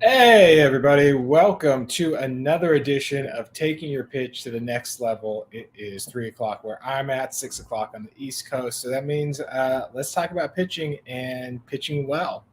Hey, everybody. Welcome to another edition of Taking Your Pitch to the Next Level. It is 3 o'clock where I'm at, 6 o'clock on the East Coast. So that means let's talk about pitching and pitching well.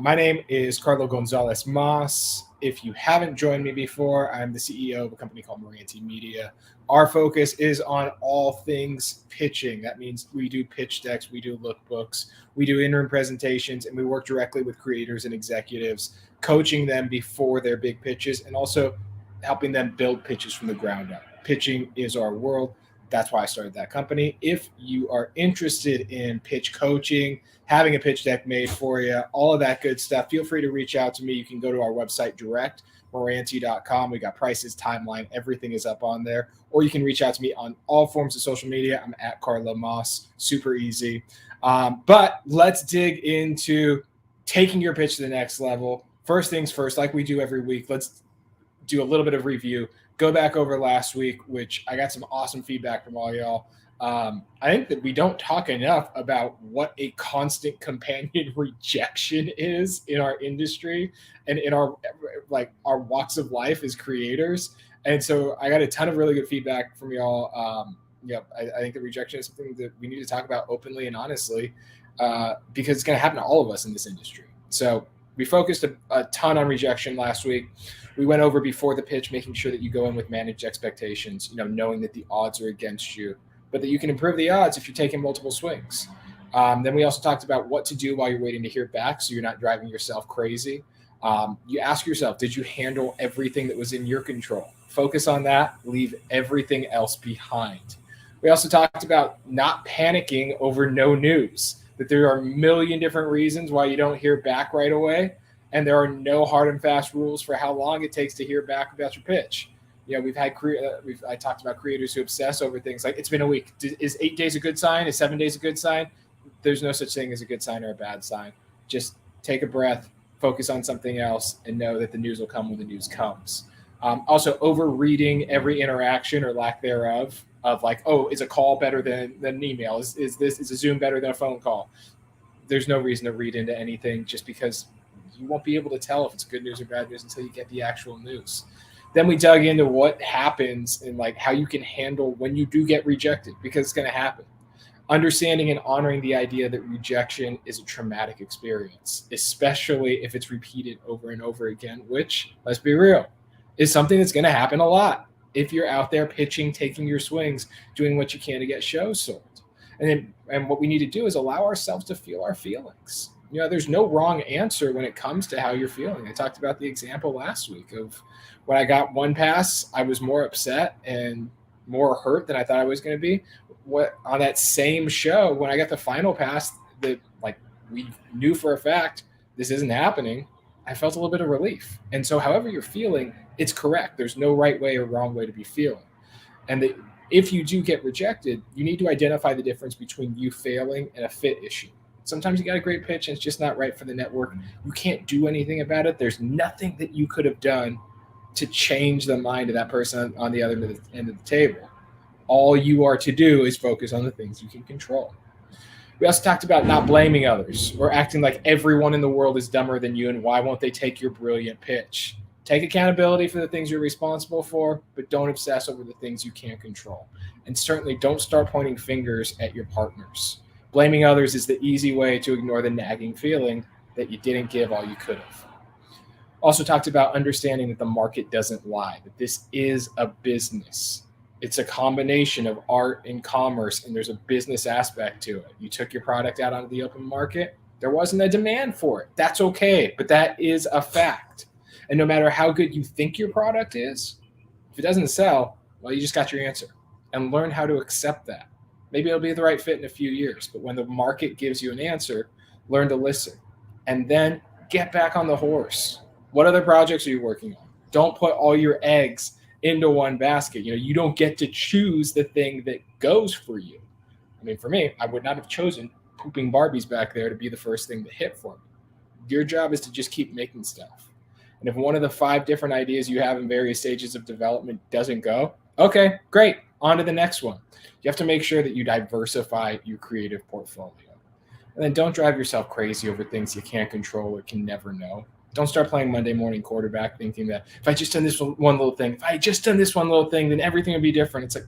My name is Carlo Gonzalez-Moss. If you haven't joined me before, I'm the CEO of a company called Moranti Media. Our focus is on all things pitching. That means we do pitch decks, we do lookbooks, we do interim presentations, and we work directly with creators and executives, coaching them before their big pitches and also helping them build pitches from the ground up. Pitching is our world. That's why I started that company. If you are interested in pitch coaching, having a pitch deck made for you, all of that good stuff, feel free to reach out to me. You can go to our website direct, moranti.com. We got prices, timeline, everything is up on there. Or you can reach out to me on all forms of social media. I'm at Carlo Moss, super easy. But let's dig into taking your pitch to the next level. First things first, like we do every week, let's do a little bit of review. Go back over last week, which I got some awesome feedback from all y'all. I think that we don't talk enough about what a constant companion rejection is in our industry and in our walks of life as creators. And so I got a ton of really good feedback from y'all. I think that rejection is something that we need to talk about openly and honestly because it's going to happen to all of us in this industry. So we focused a ton on rejection last week. We went over before the pitch, making sure that you go in with managed expectations, knowing that the odds are against you, but that you can improve the odds if you're taking multiple swings. Then we also talked about what to do while you're waiting to hear back so you're not driving yourself crazy. You ask yourself, did you handle everything that was in your control? Focus on that. Leave everything else behind. We also talked about not panicking over no news, that there are a million different reasons why you don't hear back right away. And there are no hard and fast rules for how long it takes to hear back about your pitch. I talked about creators who obsess over things like it's been a week. Is 8 days a good sign? Is 7 days a good sign? There's no such thing as a good sign or a bad sign. Just take a breath, focus on something else, and know that the news will come when the news comes. Also, overreading every interaction or lack thereof of like, oh, is a call better than an email? Is a Zoom better than a phone call? There's no reason to read into anything just because you won't be able to tell if it's good news or bad news until you get the actual news. Then we dug into what happens and like how you can handle when you do get rejected, because it's going to happen. Understanding and honoring the idea that rejection is a traumatic experience, especially if it's repeated over and over again, which, let's be real, is something that's going to happen a lot if you're out there pitching, taking your swings, doing what you can to get shows sold. And what we need to do is allow ourselves to feel our feelings. There's no wrong answer when it comes to how you're feeling. I talked about the example last week of when I got one pass, I was more upset and more hurt than I thought I was going to be. On that same show, when I got the final pass that we knew for a fact this isn't happening, I felt a little bit of relief. And so however you're feeling, it's correct. There's no right way or wrong way to be feeling. And if you do get rejected, you need to identify the difference between you failing and a fit issue. Sometimes you got a great pitch and it's just not right for the network. You can't do anything about it. There's nothing that you could have done to change the mind of that person on the other end of the table. All you are to do is focus on the things you can control. We also talked about not blaming others or acting like everyone in the world is dumber than you and why won't they take your brilliant pitch. Take accountability for the things you're responsible for, but don't obsess over the things you can't control. And certainly don't start pointing fingers at your partners. Blaming others is the easy way to ignore the nagging feeling that you didn't give all you could have. Also talked about understanding that the market doesn't lie, that this is a business. It's a combination of art and commerce, and there's a business aspect to it. You took your product out onto the open market. There wasn't a demand for it. That's okay, but that is a fact. And no matter how good you think your product is, if it doesn't sell, well, you just got your answer. And learn how to accept that. Maybe it'll be the right fit in a few years, but when the market gives you an answer, learn to listen. And then get back on the horse. What other projects are you working on? Don't put all your eggs into one basket. You don't get to choose the thing that goes for you. I mean, for me, I would not have chosen pooping Barbies back there to be the first thing to hit for me. Your job is to just keep making stuff. And if one of the 5 different ideas you have in various stages of development doesn't go, okay, great, on to the next one. You have to make sure that you diversify your creative portfolio. And then don't drive yourself crazy over things you can't control or can never know. Don't start playing Monday morning quarterback thinking that if I just done this one little thing, then everything would be different. It's like,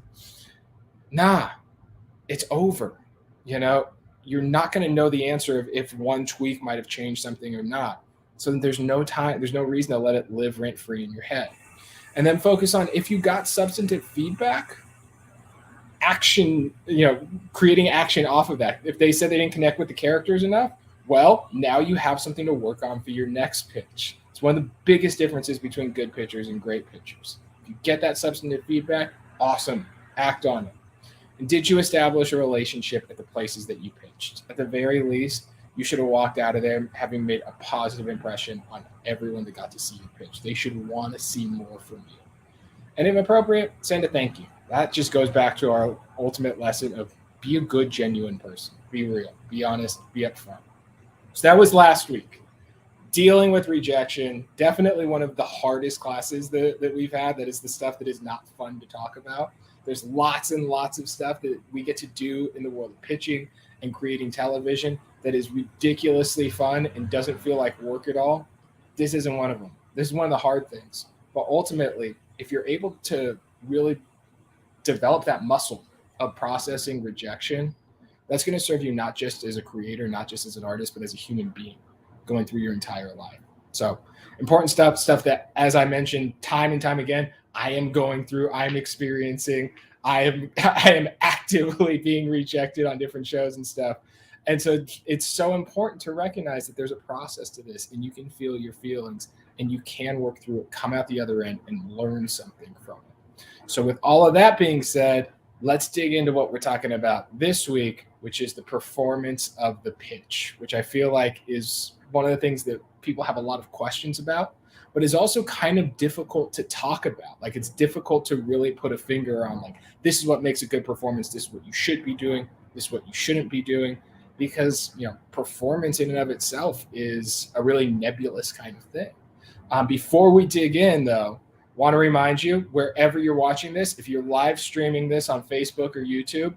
nah, it's over. You know, you're not going to know the answer if one tweak might have changed something or not. So there's no reason to let it live rent free in your head. And then focus on, if you got substantive feedback, action, creating action off of that. If they said they didn't connect with the characters enough, well, now you have something to work on for your next pitch. It's one of the biggest differences between good pitchers and great pitchers. If you get that substantive feedback, awesome, act on it. And did you establish a relationship at the places that you pitched? At the very least, you should have walked out of there having made a positive impression on everyone that got to see you pitch. They should want to see more from you. And if appropriate, send a thank you. That just goes back to our ultimate lesson of be a good, genuine person. Be real, be honest, be upfront. So that was last week. Dealing with rejection, definitely one of the hardest classes that we've had. That is the stuff that is not fun to talk about. There's lots and lots of stuff that we get to do in the world of pitching and creating television that is ridiculously fun and doesn't feel like work at all. This isn't one of them. This is one of the hard things. But ultimately, if you're able to really develop that muscle of processing rejection, that's going to serve you not just as a creator, not just as an artist, but as a human being going through your entire life. So important stuff that, as I mentioned time and time again, I am going through, I'm experiencing, I am actively being rejected on different shows and stuff. And so it's so important to recognize that there's a process to this, and you can feel your feelings and you can work through it, come out the other end and learn something from it. So with all of that being said, let's dig into what we're talking about this week, which is the performance of the pitch, which I feel like is one of the things that people have a lot of questions about, but is also kind of difficult to talk about. Like, it's difficult to really put a finger on, like, this is what makes a good performance. This is what you should be doing. This is what you shouldn't be doing, because, performance in and of itself is a really nebulous kind of thing. Before we dig in, though, want to remind you, wherever you're watching this, if you're live streaming this on Facebook or YouTube,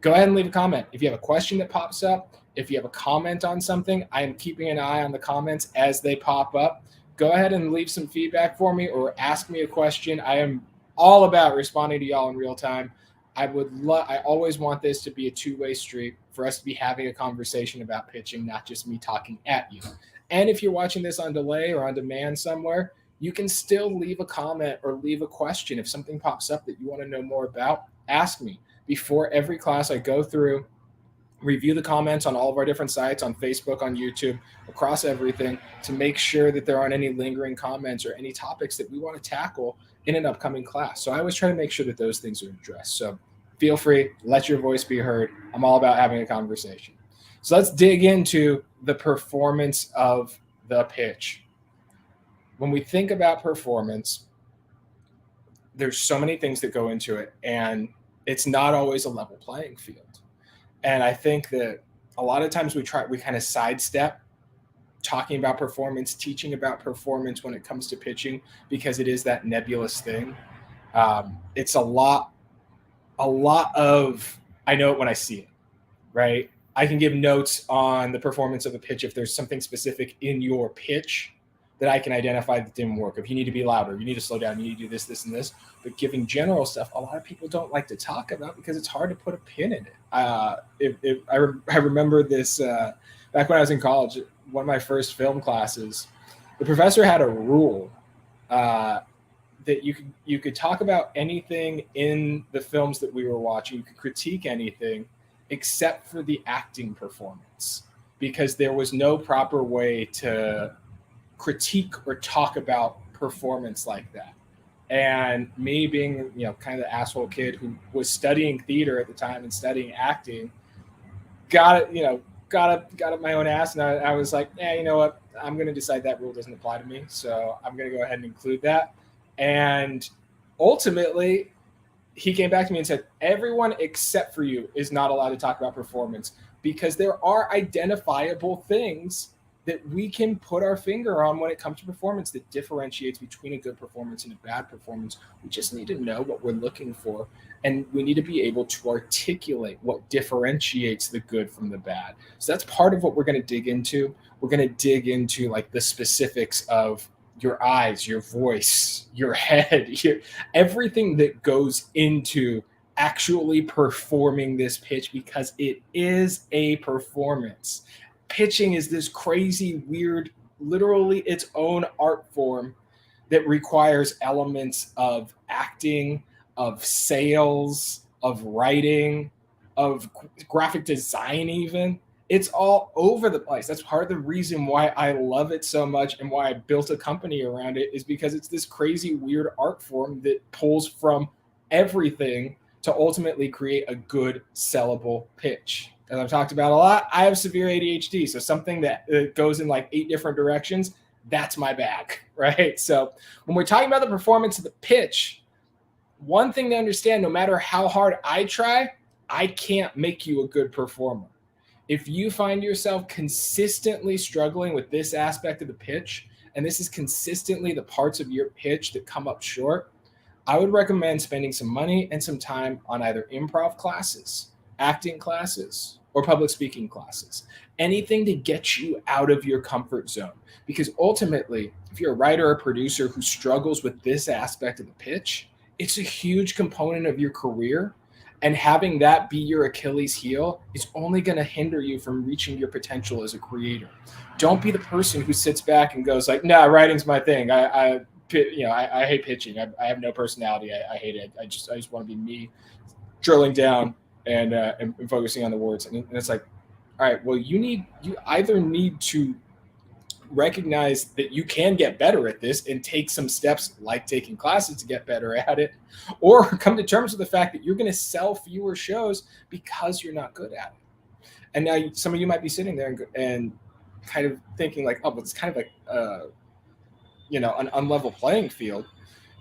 go ahead and leave a comment. If you have a question that pops up, if you have a comment on something, I am keeping an eye on the comments as they pop up. Go ahead and leave some feedback for me or ask me a question. I am all about responding to y'all in real time. I always want this to be a two-way street, for us to be having a conversation about pitching, not just me talking at you. And if you're watching this on delay or on demand somewhere, you can still leave a comment or leave a question. If something pops up that you want to know more about, ask me. Before every class, I go through, review the comments on all of our different sites, on Facebook, on YouTube, across everything, to make sure that there aren't any lingering comments or any topics that we want to tackle in an upcoming class. So I always try to make sure that those things are addressed. So feel free, let your voice be heard. I'm all about having a conversation. So let's dig into the performance of the pitch. When we think about performance, there's so many things that go into it, and it's not always a level playing field. And I think that a lot of times we kind of sidestep talking about performance, teaching about performance when it comes to pitching, because it is that nebulous thing. It's a lot of, I know it when I see it, right? I can give notes on the performance of a pitch if there's something specific in your pitch that I can identify that didn't work. If you need to be louder, you need to slow down, you need to do this, this, and this. But giving general stuff, a lot of people don't like to talk about because it's hard to put a pin in it. I remember this back when I was in college, one of my first film classes, the professor had a rule that you could talk about anything in the films that we were watching. You could critique anything except for the acting performance, because there was no proper way to critique or talk about performance like that. And me being, kind of the asshole kid who was studying theater at the time and studying acting, got up my own ass, and I was like, you know what? I'm going to decide that rule doesn't apply to me, so I'm going to go ahead and include that. And ultimately, he came back to me and said, everyone except for you is not allowed to talk about performance, because there are identifiable things that we can put our finger on when it comes to performance that differentiates between a good performance and a bad performance. We just need to know what we're looking for, and we need to be able to articulate what differentiates the good from the bad. So that's part of what we're going to dig into. We're going to dig into like the specifics of your eyes, your voice, your head, everything that goes into actually performing this pitch, because it is a performance. Pitching is this crazy, weird, literally its own art form that requires elements of acting, of sales, of writing, of graphic design, even. It's all over the place. That's part of the reason why I love it so much and why I built a company around it, is because it's this crazy, weird art form that pulls from everything to ultimately create a good, sellable pitch. As I've talked about a lot, I have severe ADHD. So something that goes in like 8 different directions, that's my bag, right? So when we're talking about the performance of the pitch, one thing to understand, no matter how hard I try, I can't make you a good performer. If you find yourself consistently struggling with this aspect of the pitch, and this is consistently the parts of your pitch that come up short, I would recommend spending some money and some time on either improv classes, acting classes, or public speaking classes. Anything to get you out of your comfort zone. Because ultimately, if you're a writer or producer who struggles with this aspect of the pitch, it's a huge component of your career. And having that be your Achilles heel is only going to hinder you from reaching your potential as a creator. Don't be the person who sits back and goes like, "Nah, writing's my thing. I hate pitching. I have no personality. I hate it. I just want to be me, drilling down and focusing on the words." And it's like, all right, well, you either need to recognize that you can get better at this and take some steps like taking classes to get better at it, or come to terms with the fact that you're going to sell fewer shows because you're not good at it. And now some of you might be sitting there and kind of thinking like, oh, but it's kind of like an unlevel playing field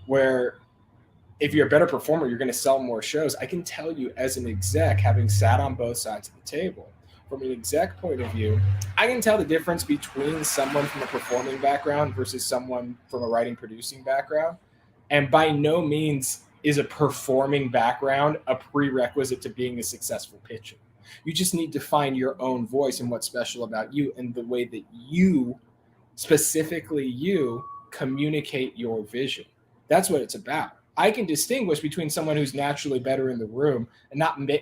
where if you're a better performer, you're going to sell more shows. I can tell you, as an exec, having sat on both sides of the table, from an exec point of view, I can tell the difference between someone from a performing background versus someone from a writing producing background. And by no means is a performing background a prerequisite to being a successful pitcher. You just need to find your own voice and what's special about you and the way that you, specifically you, communicate your vision. That's what it's about. I can distinguish between someone who's naturally better in the room and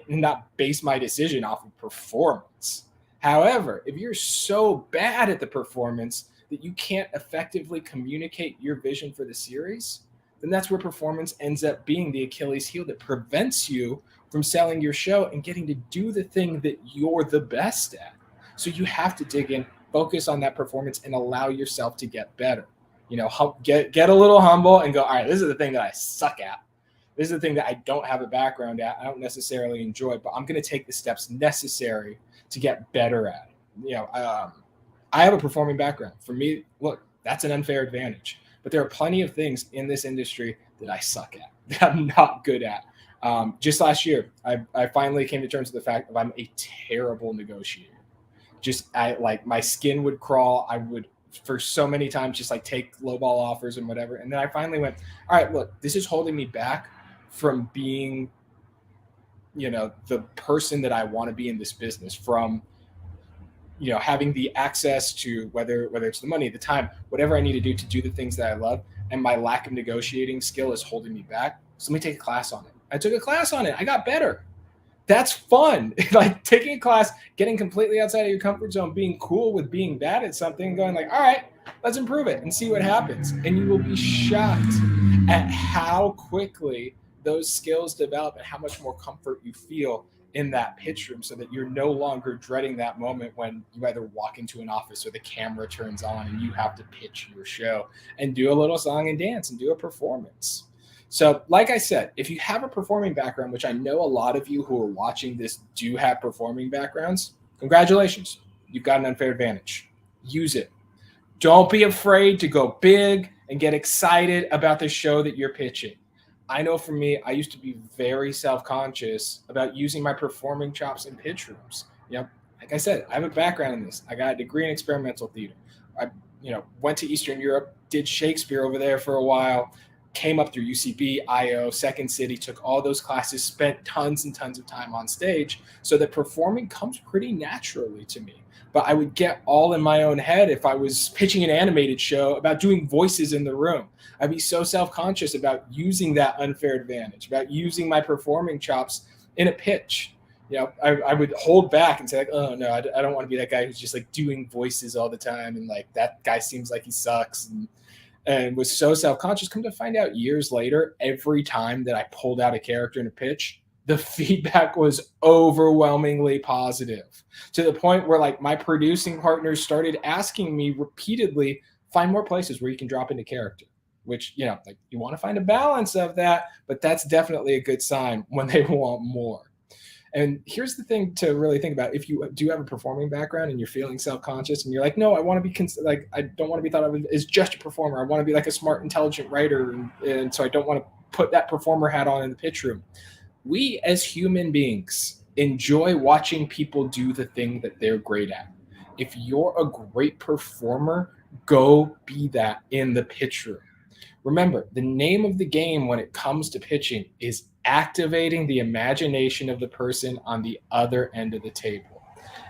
not base my decision off of performance. However, if you're so bad at the performance that you can't effectively communicate your vision for the series, then that's where performance ends up being the Achilles heel that prevents you from selling your show and getting to do the thing that you're the best at. So you have to dig in, focus on that performance, and allow yourself to get better. Get a little humble and go, all right, this is the thing that I suck at. This is the thing that I don't have a background at. I don't necessarily enjoy, but I'm going to take the steps necessary to get better at it. I have a performing background. For me, look, that's an unfair advantage. But there are plenty of things in this industry that I suck at, that I'm not good at. Just last year, I finally came to terms with the fact that I'm a terrible negotiator. My skin would crawl. I would, for so many times, just like take lowball offers and whatever. And then I finally went, all right, look, this is holding me back from being, the person that I want to be in this business, from, having the access to whether it's the money, the time, whatever I need to do the things that I love. And my lack of negotiating skill is holding me back. So let me take a class on it. I took a class on it. I got better. That's fun. Like taking a class, getting completely outside of your comfort zone, being cool with being bad at something, going like, all right, let's improve it and see what happens. And you will be shocked at how quickly those skills develop and how much more comfort you feel in that pitch room, so that you're no longer dreading that moment when you either walk into an office or the camera turns on and you have to pitch your show and do a little song and dance and do a performance. So like I said, if you have a performing background, which I know a lot of you who are watching this do have performing backgrounds, congratulations. You've got an unfair advantage. Use it. Don't be afraid to go big and get excited about the show that you're pitching. I know for me, I used to be very self-conscious about using my performing chops in pitch rooms. Like I said, I have a background in this. I got a degree in experimental theater. I, went to Eastern Europe, did Shakespeare over there for a while, came up through UCB, IO, Second City, took all those classes, spent tons and tons of time on stage, so that performing comes pretty naturally to me. But I would get all in my own head if I was pitching an animated show about doing voices in the room. I'd be so self-conscious about using that unfair advantage, about using my performing chops in a pitch. I would hold back and say, like, oh no, I don't want to be that guy who's just like doing voices all the time, and like that guy seems like he sucks, and was so self-conscious. Come to find out years later, every time that I pulled out a character in a pitch, the feedback was overwhelmingly positive, to the point where like my producing partners started asking me repeatedly, find more places where you can drop into character, which, like you want to find a balance of that, but that's definitely a good sign when they want more. And here's the thing to really think about. If you do have a performing background and you're feeling self-conscious and you're like, no, I want to be like, I don't want to be thought of as just a performer. I want to be like a smart, intelligent writer. And so I don't want to put that performer hat on in the pitch room. We as human beings enjoy watching people do the thing that they're great at. If you're a great performer, go be that in the pitch room. Remember, the name of the game when it comes to pitching is activating the imagination of the person on the other end of the table.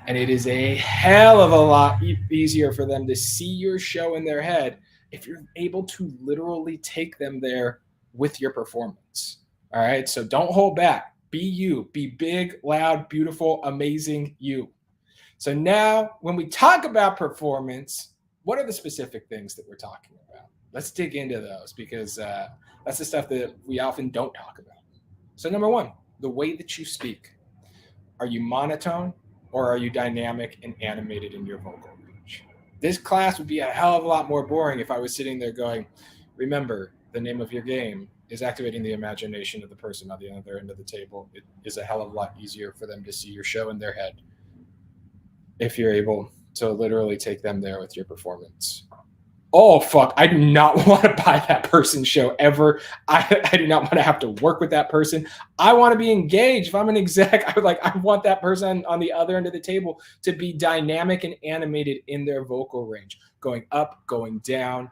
And it is a hell of a lot easier for them to see your show in their head if you're able to literally take them there with your performance. All right. So don't hold back. Be you. Be big, loud, beautiful, amazing you. So now, when we talk about performance, what are the specific things that we're talking about? Let's dig into those, because that's the stuff that we often don't talk about. So number one, the way that you speak. Are you monotone, or are you dynamic and animated in your vocal range? This class would be a hell of a lot more boring if I was sitting there going, remember, the name of your game is activating the imagination of the person on the other end of the table. It is a hell of a lot easier for them to see your show in their head if you're able to literally take them there with your performance. Oh, fuck, I do not want to buy that person's show ever. I do not want to have to work with that person. I want to be engaged. If I'm an exec, I want that person on the other end of the table to be dynamic and animated in their vocal range, going up, going down,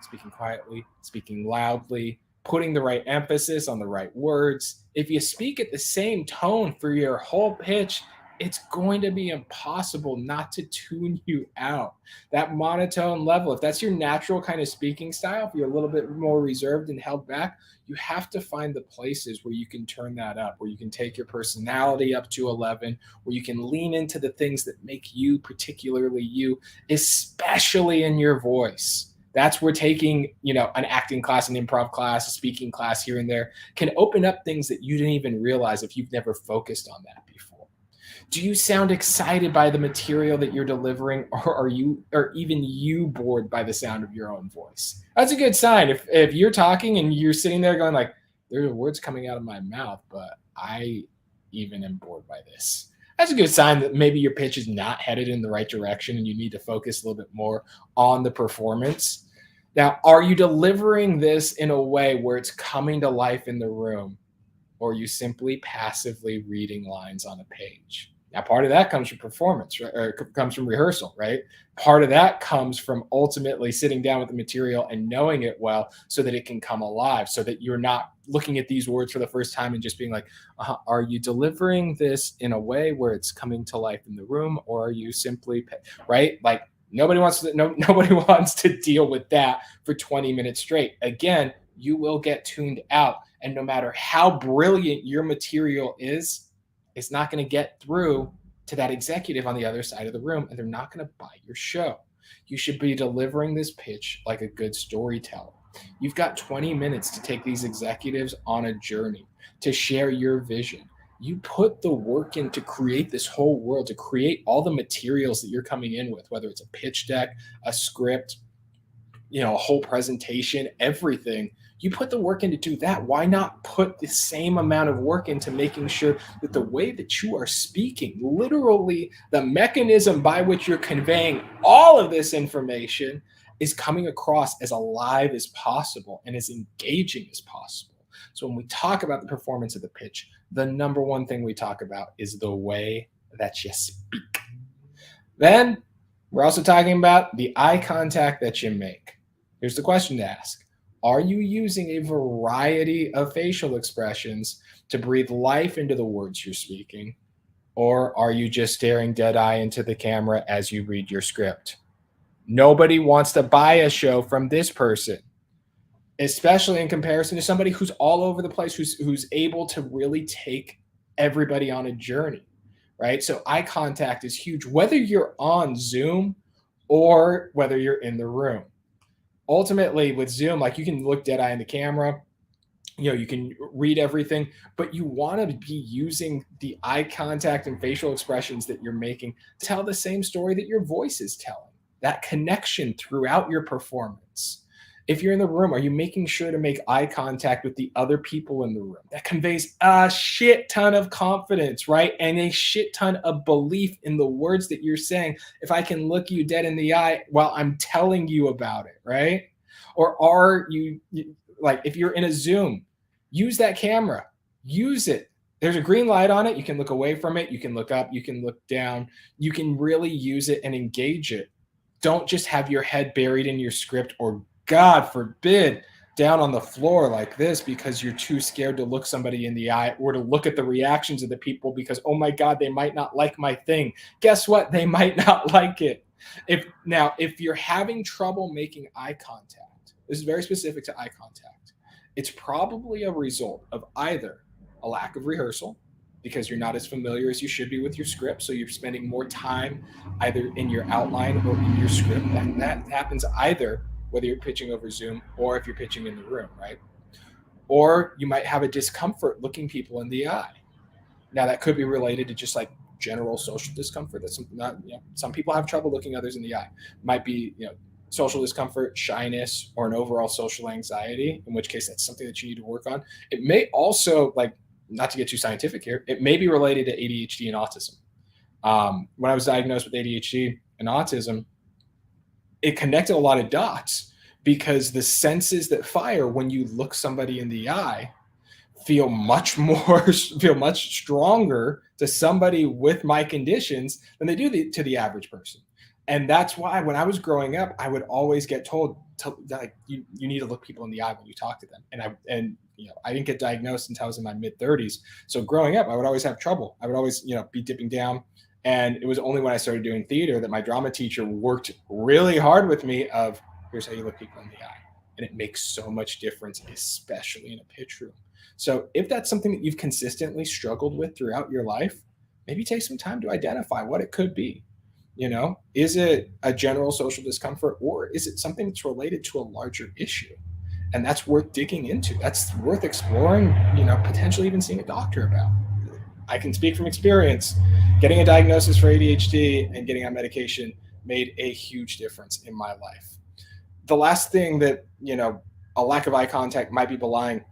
speaking quietly, speaking loudly, putting the right emphasis on the right words. If you speak at the same tone for your whole pitch, it's going to be impossible not to tune you out. That monotone level, if that's your natural kind of speaking style, if you're a little bit more reserved and held back, you have to find the places where you can turn that up, where you can take your personality up to 11, where you can lean into the things that make you particularly you, especially in your voice. That's where taking, an acting class, an improv class, a speaking class here and there can open up things that you didn't even realize if you've never focused on that before. Do you sound excited by the material that you're delivering, or even you bored by the sound of your own voice? That's a good sign. If you're talking and you're sitting there going like, there are words coming out of my mouth, but I even am bored by this. That's a good sign that maybe your pitch is not headed in the right direction and you need to focus a little bit more on the performance. Now, are you delivering this in a way where it's coming to life in the room, or are you simply passively reading lines on a page? Now, part of that comes from performance, right? Or comes from rehearsal, right? Part of that comes from ultimately sitting down with the material and knowing it well so that it can come alive, so that you're not looking at these words for the first time and just being like, are you delivering this in a way where it's coming to life in the room, or are you simply, right? Like nobody wants to deal with that for 20 minutes straight. Again, you will get tuned out. And no matter how brilliant your material is, it's not going to get through to that executive on the other side of the room, and they're not going to buy your show. You should be delivering this pitch like a good storyteller. You've got 20 minutes to take these executives on a journey, to share your vision. You put the work in to create this whole world, to create all the materials that you're coming in with, whether it's a pitch deck, a script, a whole presentation, everything. You put the work in to do that. Why not put the same amount of work into making sure that the way that you are speaking, literally the mechanism by which you're conveying all of this information, is coming across as alive as possible and as engaging as possible. So when we talk about the performance of the pitch, the number one thing we talk about is the way that you speak. Then we're also talking about the eye contact that you make. Here's the question to ask. Are you using a variety of facial expressions to breathe life into the words you're speaking? Or are you just staring dead eye into the camera as you read your script? Nobody wants to buy a show from this person, especially in comparison to somebody who's all over the place, who's able to really take everybody on a journey, right? So eye contact is huge, whether you're on Zoom or whether you're in the room. Ultimately, with Zoom, like you can look dead eye in the camera, you can read everything, but you want to be using the eye contact and facial expressions that you're making to tell the same story that your voice is telling, that connection throughout your performance. If you're in the room, are you making sure to make eye contact with the other people in the room? That conveys a shit ton of confidence, right? And a shit ton of belief in the words that you're saying. If I can look you dead in the eye while I'm telling you about it, right? Or are you, like, if you're in a Zoom, use that camera, use it. There's a green light on it. You can look away from it. You can look up, you can look down. You can really use it and engage it. Don't just have your head buried in your script, or God forbid, down on the floor like this because you're too scared to look somebody in the eye or to look at the reactions of the people because, oh my God, they might not like my thing. Guess what? They might not like it. If you're having trouble making eye contact, this is very specific to eye contact, it's probably a result of either a lack of rehearsal because you're not as familiar as you should be with your script. So you're spending more time either in your outline or in your script. That happens either whether you're pitching over Zoom or if you're pitching in the room, right? Or you might have a discomfort looking people in the eye. Now that could be related to just like general social discomfort. That's not, some people have trouble looking others in the eye. Might be, social discomfort, shyness, or an overall social anxiety, in which case that's something that you need to work on. It may also, like, not to get too scientific here, it may be related to ADHD and autism. When I was diagnosed with ADHD and autism, it connected a lot of dots because the senses that fire when you look somebody in the eye feel much stronger to somebody with my conditions than they do to the average person. And that's why when I was growing up, I would always get told like you need to look people in the eye when you talk to them. And I didn't get diagnosed until I was in my mid 30s. So growing up, I would always have trouble. I would always, be dipping down. And it was only when I started doing theater that my drama teacher worked really hard with me of, here's how you look people in the eye. And it makes so much difference, especially in a pitch room. So if that's something that you've consistently struggled with throughout your life, maybe take some time to identify what it could be. Is it a general social discomfort, or is it something that's related to a larger issue? And that's worth digging into. That's worth exploring, potentially even seeing a doctor about. I can speak from experience. Getting a diagnosis for ADHD and getting on medication made a huge difference in my life. The last thing that, a lack of eye contact might be belying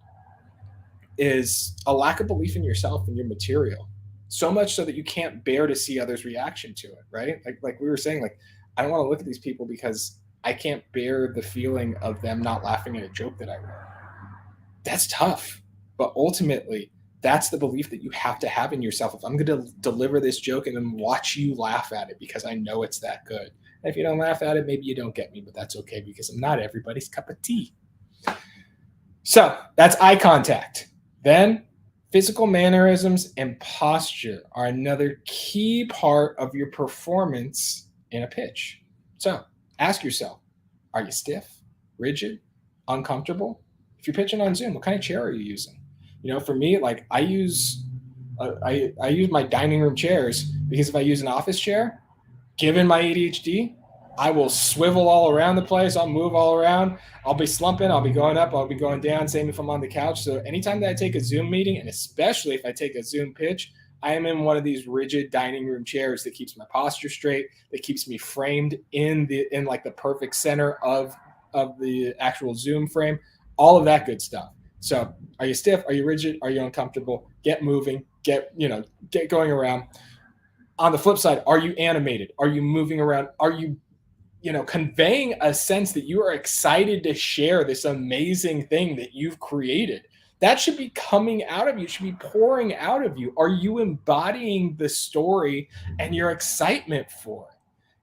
is a lack of belief in yourself and your material. So much so that you can't bear to see others' reaction to it, right? Like we were saying, like, I don't want to look at these people because I can't bear the feeling of them not laughing at a joke that I wrote. That's tough. But ultimately, that's the belief that you have to have in yourself. If I'm going to deliver this joke and then watch you laugh at it because I know it's that good. And if you don't laugh at it, maybe you don't get me, but that's okay because I'm not everybody's cup of tea. So that's eye contact. Then physical mannerisms and posture are another key part of your performance in a pitch. So ask yourself, are you stiff, rigid, uncomfortable? If you're pitching on Zoom, what kind of chair are you using? For me, like I use my dining room chairs because if I use an office chair, given my ADHD, I will swivel all around the place. I'll move all around. I'll be slumping. I'll be going up. I'll be going down. Same if I'm on the couch. So anytime that I take a Zoom meeting, and especially if I take a Zoom pitch, I am in one of these rigid dining room chairs that keeps my posture straight, that keeps me framed in like the perfect center of the actual Zoom frame, all of that good stuff. So are you stiff? Are you rigid? Are you uncomfortable? Get moving, get going around. On the flip side, are you animated? Are you moving around? Are you conveying a sense that you are excited to share this amazing thing that you've created? That should be coming out of you, should be pouring out of you. Are you embodying the story and your excitement for it?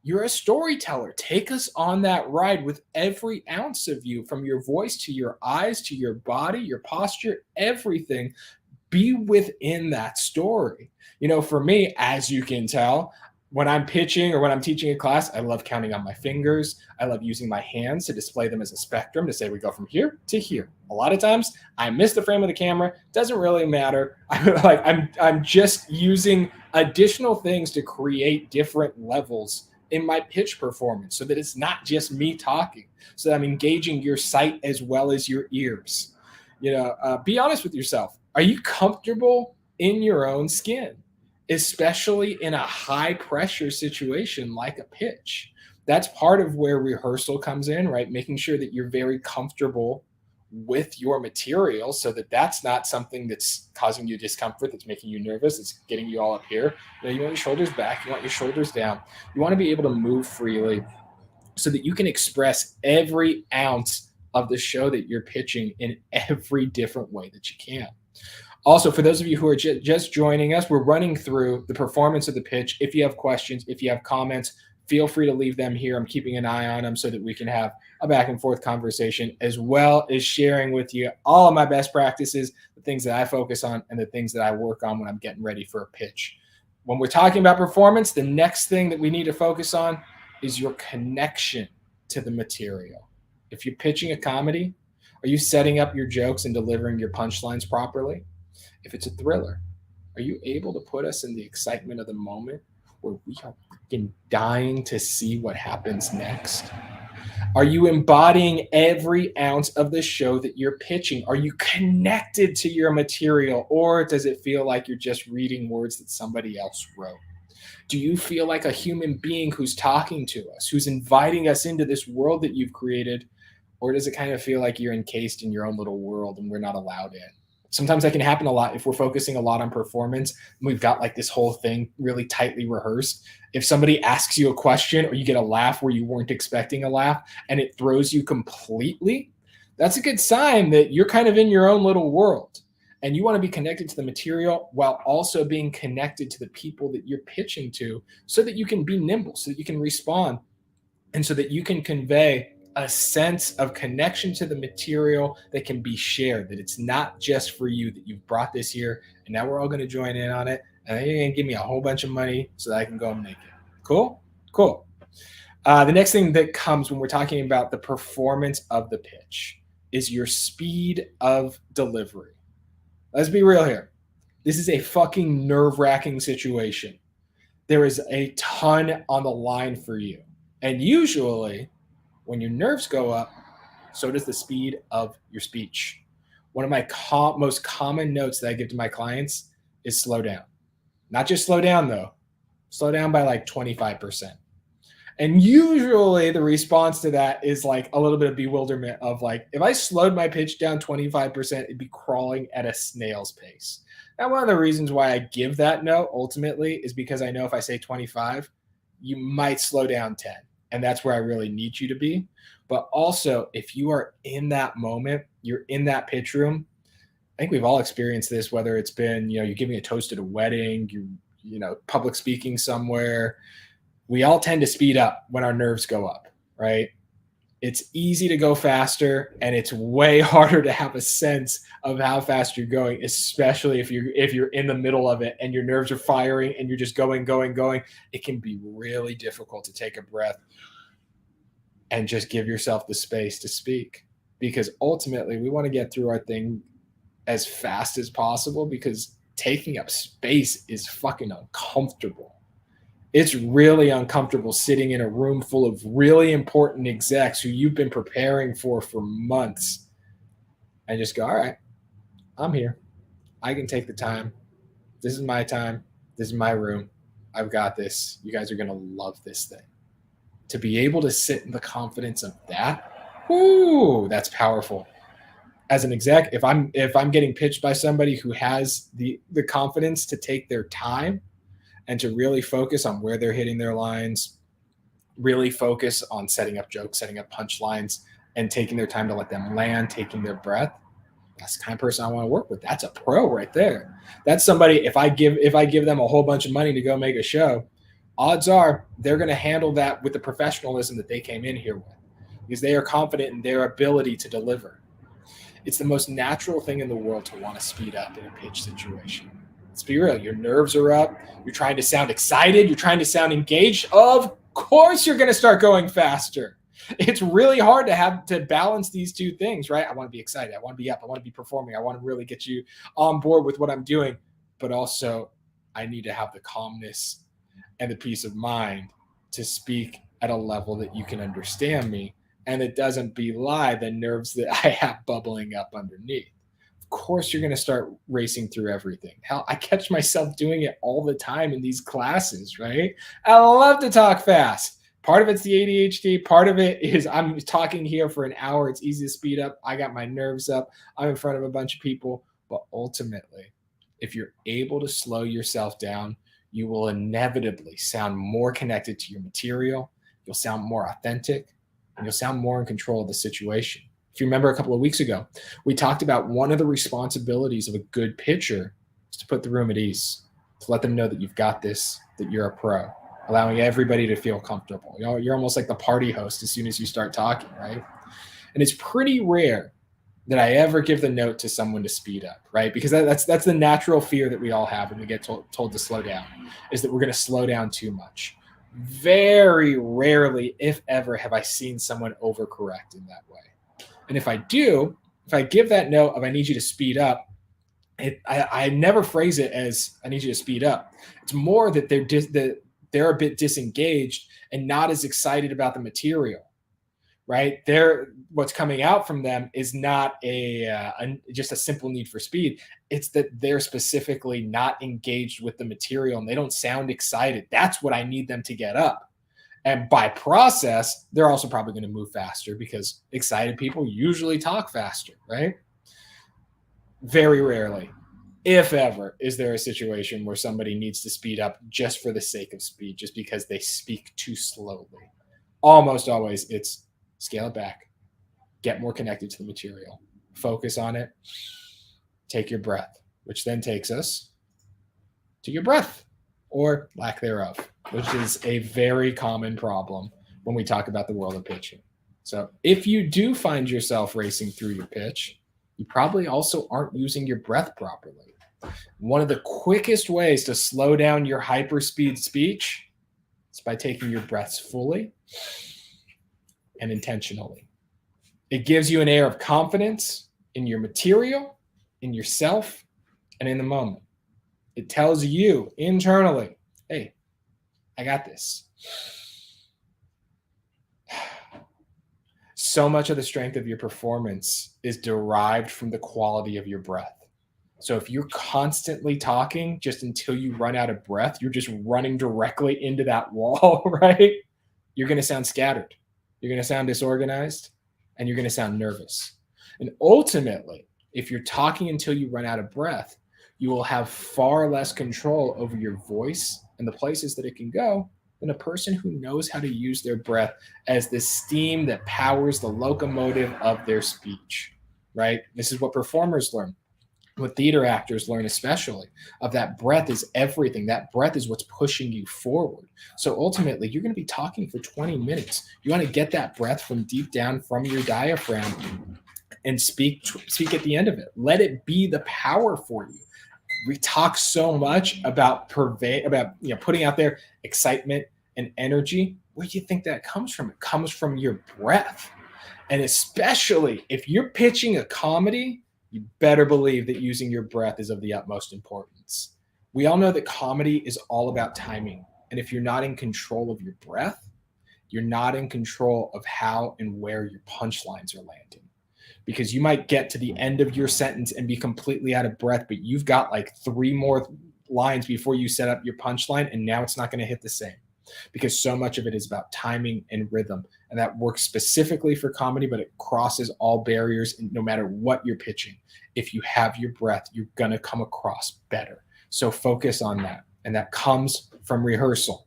You're a storyteller. Take us on that ride with every ounce of you, from your voice to your eyes to your body, your posture, everything. Be within that story. For me, as you can tell, when I'm pitching or when I'm teaching a class, I love counting on my fingers. I love using my hands to display them as a spectrum to say we go from here to here. A lot of times I miss the frame of the camera. Doesn't really matter. I'm just using additional things to create different levels in my pitch performance so that it's not just me talking, so that I'm engaging your sight as well as your ears. Be honest with yourself. Are you comfortable in your own skin, especially in a high pressure situation like a pitch? That's part of where rehearsal comes in, right? Making sure that you're very comfortable with your material so that that's not something that's causing you discomfort, that's making you nervous, it's getting you all up here. You want your shoulders back, you want your shoulders down. You want to be able to move freely so that you can express every ounce of the show that you're pitching in every different way that you can. Also, for those of you who are just joining us, we're running through the performance of the pitch. If you have questions, if you have comments, feel free to leave them here. I'm keeping an eye on them so that we can have a back and forth conversation, as well as sharing with you all of my best practices, the things that I focus on and the things that I work on when I'm getting ready for a pitch. When we're talking about performance, the next thing that we need to focus on is your connection to the material. If you're pitching a comedy, are you setting up your jokes and delivering your punchlines properly? If it's a thriller, are you able to put us in the excitement of the moment where we are freaking dying to see what happens next? Are you embodying every ounce of the show that you're pitching? Are you connected to your material, or does it feel like you're just reading words that somebody else wrote? Do you feel like a human being who's talking to us, who's inviting us into this world that you've created? Or does it kind of feel like you're encased in your own little world and we're not allowed in? Sometimes that can happen a lot if we're focusing a lot on performance and we've got like this whole thing really tightly rehearsed. If somebody asks you a question or you get a laugh where you weren't expecting a laugh and it throws you completely, that's a good sign that you're kind of in your own little world. And you want to be connected to the material while also being connected to the people that you're pitching to, so that you can be nimble, so that you can respond, and so that you can convey a sense of connection to the material that can be shared, that it's not just for you, that you've brought this here and now we're all going to join in on it. And you're going to give me a whole bunch of money so that I can go and make it. Cool? Cool. The next thing that comes when we're talking about the performance of the pitch is your speed of delivery. Let's be real here. This is a fucking nerve-wracking situation. There is a ton on the line for you. And usually, when your nerves go up, so does the speed of your speech. One of my most common notes that I give to my clients is slow down. Not just slow down, though. Slow down by like 25%. And usually the response to that is like a little bit of bewilderment of like, if I slowed my pitch down 25%, it'd be crawling at a snail's pace. Now, one of the reasons why I give that note ultimately is because I know if I say 25, you might slow down 10. And that's where I really need you to be. But also, if you are in that moment, you're in that pitch room. I think we've all experienced this, whether it's been, you're giving a toast at a wedding, public speaking somewhere. We all tend to speed up when our nerves go up, right? It's easy to go faster, and it's way harder to have a sense of how fast you're going, especially if you're in the middle of it and your nerves are firing and you're just going. It can be really difficult to take a breath and just give yourself the space to speak, because ultimately we want to get through our thing as fast as possible, because taking up space is fucking uncomfortable. It's really uncomfortable sitting in a room full of really important execs who you've been preparing for months and just go, all right, I'm here. I can take the time. This is my time. This is my room. I've got this. You guys are going to love this thing. To be able to sit in the confidence of that, whoo, that's powerful. As an exec, if I'm getting pitched by somebody who has the confidence to take their time and to really focus on where they're hitting their lines, really focus on setting up jokes, setting up punchlines, and taking their time to let them land, taking their breath, that's the kind of person I want to work with. That's a pro right there. That's somebody, if I give them a whole bunch of money to go make a show, odds are they're going to handle that with the professionalism that they came in here with, because they are confident in their ability to deliver. It's the most natural thing in the world to want to speed up in a pitch situation. Let's be real. Your nerves are up. You're trying to sound excited. You're trying to sound engaged. Of course, you're going to start going faster. It's really hard to have to balance these two things, right? I want to be excited. I want to be up. I want to be performing. I want to really get you on board with what I'm doing. But also, I need to have the calmness and the peace of mind to speak at a level that you can understand me, and it doesn't belie the nerves that I have bubbling up underneath. Of course, you're going to start racing through everything. Hell, I catch myself doing it all the time in these classes, right? I love to talk fast. Part of it's the ADHD. Part of it is I'm talking here for an hour. It's easy to speed up. I got my nerves up. I'm in front of a bunch of people. But ultimately, if you're able to slow yourself down, you will inevitably sound more connected to your material. You'll sound more authentic, and you'll sound more in control of the situation. If you remember a couple of weeks ago, we talked about one of the responsibilities of a good pitcher is to put the room at ease, to let them know that you've got this, that you're a pro, allowing everybody to feel comfortable. You know, you're almost like the party host as soon as you start talking, right? And it's pretty rare that I ever give the note to someone to speed up, right? Because that's the natural fear that we all have when we get told to slow down, is that we're going to slow down too much. Very rarely, if ever, have I seen someone overcorrect in that way. And if I do, if I give that note of I need you to speed up, I never phrase it as I need you to speed up. It's more that they're a bit disengaged and not as excited about the material, right? What's coming out from them is not just a simple need for speed. It's that they're specifically not engaged with the material and they don't sound excited. That's what I need them to get up. And by process, they're also probably going to move faster because excited people usually talk faster, right? Very rarely, if ever, is there a situation where somebody needs to speed up just for the sake of speed, just because they speak too slowly. Almost always, it's scale it back, get more connected to the material, focus on it, take your breath, which then takes us to your breath or lack thereof, which is a very common problem when we talk about the world of pitching. So if you do find yourself racing through your pitch, you probably also aren't using your breath properly. One of the quickest ways to slow down your hyperspeed speech is by taking your breaths fully and intentionally. It gives you an air of confidence in your material, in yourself, and in the moment. It tells you internally, hey, I got this. So much of the strength of your performance is derived from the quality of your breath. So if you're constantly talking just until you run out of breath, you're just running directly into that wall, right? You're going to sound scattered. You're going to sound disorganized, and you're going to sound nervous. And ultimately, if you're talking until you run out of breath, you will have far less control over your voice and the places that it can go than a person who knows how to use their breath as the steam that powers the locomotive of their speech, right? This is what performers learn, what theater actors learn especially, of that breath is everything. That breath is what's pushing you forward. So ultimately, you're going to be talking for 20 minutes. You want to get that breath from deep down from your diaphragm and speak at the end of it. Let it be the power for you. We talk so much about putting out there excitement and energy. Where do you think that comes from? It comes from your breath. And especially if you're pitching a comedy, you better believe that using your breath is of the utmost importance. We all know that comedy is all about timing. And if you're not in control of your breath, you're not in control of how and where your punchlines are landing. Because you might get to the end of your sentence and be completely out of breath, but you've got like 3 more lines before you set up your punchline, and now it's not going to hit the same. Because so much of it is about timing and rhythm. And that works specifically for comedy, but it crosses all barriers no matter what you're pitching. If you have your breath, you're going to come across better. So focus on that. And that comes from rehearsal.